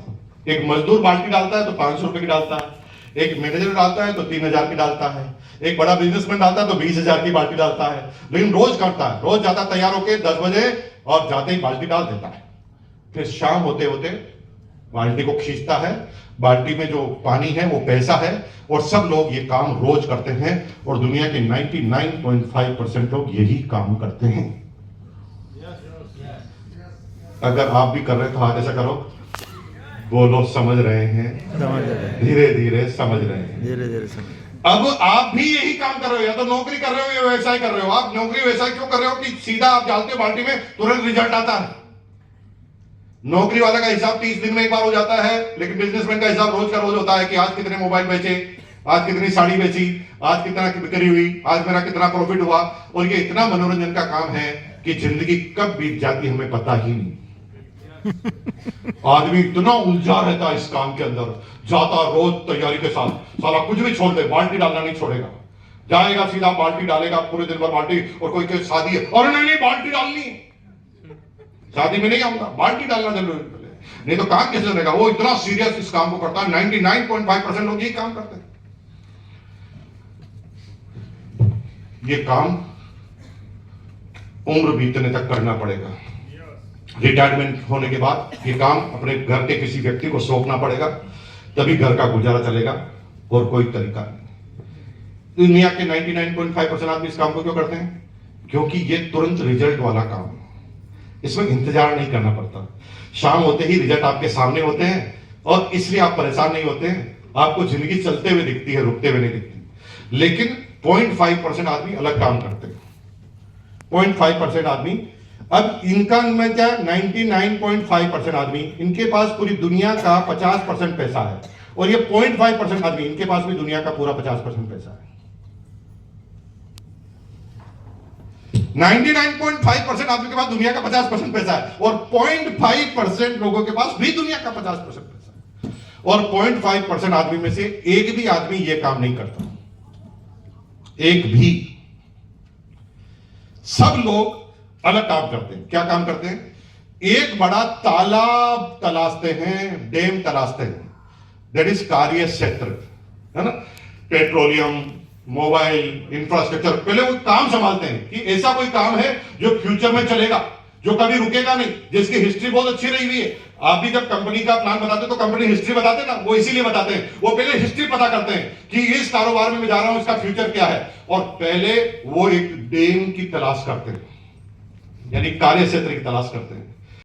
एक मजदूर बाल्टी डालता है तो 500 रुपए की डालता है, एक मैनेजर डालता है तो 3000 की डालता है, एक बड़ा बिजनेसमैन डालता है तो 20,000 की बाल्टी डालता है। लेकिन रोज करता है, रोज जाता तैयार होके 10 बजे और जाते ही बाल्टी डाल देता है। फिर शाम होते होते बाल्टी को खींचता है। बाल्टी में जो पानी है वो पैसा है। और सब लोग ये काम रोज करते हैं और दुनिया के 99.5% लोग यही काम करते हैं। अगर आप भी कर रहे हैं तो हाथ ऐसा करो, बोलो समझ रहे हैं, समझ रहे हैं, धीरे धीरे समझ रहे हैं। धीरे धीरे समझ। अब आप भी यही काम कर रहे हो, या तो नौकरी कर रहे हो या व्यवसाय कर रहे हो। आप नौकरी व्यवसाय क्यों कर रहे हो कि सीधा आप डालते हो बाल्टी में, तुरंत रिजल्ट आता है। नौकरी वाला का हिसाब 30 दिन में एक बार हो जाता है, लेकिन बिजनेसमैन का हिसाब रोज का रोज होता है कि आज कितने मोबाइल बेचे, आज कितनी साड़ी बेची, आज कितना बिक्री हुई, आज मेरा कितना प्रॉफिट हुआ। और ये इतना मनोरंजन का काम है कि जिंदगी कब बीत जाती हमें पता ही नहीं। आदमी इतना उलझा रहता है इस काम के अंदर, जाता रोज तैयारी के साथ, साला कुछ भी छोड़ दे, बाल्टी डालना नहीं छोड़ेगा। जाएगा सीधा बाल्टी डालेगा, पूरे दिन भर बाल्टी। और कोई कोई शादी है और नहीं बाल्टी डालनी है, शादी में नहीं आऊंगा, बाल्टी डालना जरूरी है, नहीं तो काम कैसे चलेगा। वो इतना सीरियस इस काम को करता है। 99.5% लोग यही काम करते हैं। ये काम उम्र बीतने तक करना पड़ेगा। रिटायरमेंट होने के बाद ये काम अपने घर के किसी व्यक्ति को सौंपना पड़ेगा, तभी घर का गुजारा चलेगा। और कोई तरीका नहीं। दुनिया के 99.5% आदमी इस काम को क्यों करते हैं? क्योंकि ये तुरंत रिजल्ट वाला काम है, इसमें इंतजार नहीं करना पड़ता। शाम होते ही रिजल्ट आपके सामने होते हैं और इसलिए आप परेशान नहीं होते हैं। आपको जिंदगी चलते हुए दिखती है, रुकते हुए नहीं दिखती। लेकिन 0.5% आदमी अलग काम करते हैं। 0.5% आदमी, अब इनका में क्या, 99.5% आदमी, इनके पास पूरी दुनिया का 50% पैसा है। और ये 0.5% आदमी, इनके पास भी दुनिया का पूरा 50% पैसा है। 99.5% आदमी के पास दुनिया का 50% पैसा है और 0.5% लोगों के पास भी दुनिया का 50% पैसा है। और 0.5% आदमी में से एक भी आदमी यह काम नहीं करता, एक भी। सब लोग अलग काम करते हैं। क्या काम करते हैं? एक बड़ा तालाब तलाशते हैं, डैम तलाशते हैं, दैट इज कार्य क्षेत्र, है ना। पेट्रोलियम, मोबाइल, इंफ्रास्ट्रक्चर, पहले वो काम संभालते हैं कि ऐसा कोई काम है जो फ्यूचर में चलेगा, जो कभी रुकेगा नहीं, जिसकी हिस्ट्री बहुत अच्छी रही हुई है। आप भी जब कंपनी का प्लान बताते तो कंपनी हिस्ट्री बताते ना, वो इसीलिए बताते हैं। वो पहले हिस्ट्री पता करते हैं कि इस कारोबार में मैं जा रहा हूं, इसका फ्यूचर क्या है। और पहले वो एक डैम की तलाश करते हैं, यानी कार्य क्षेत्र की तलाश करते हैं।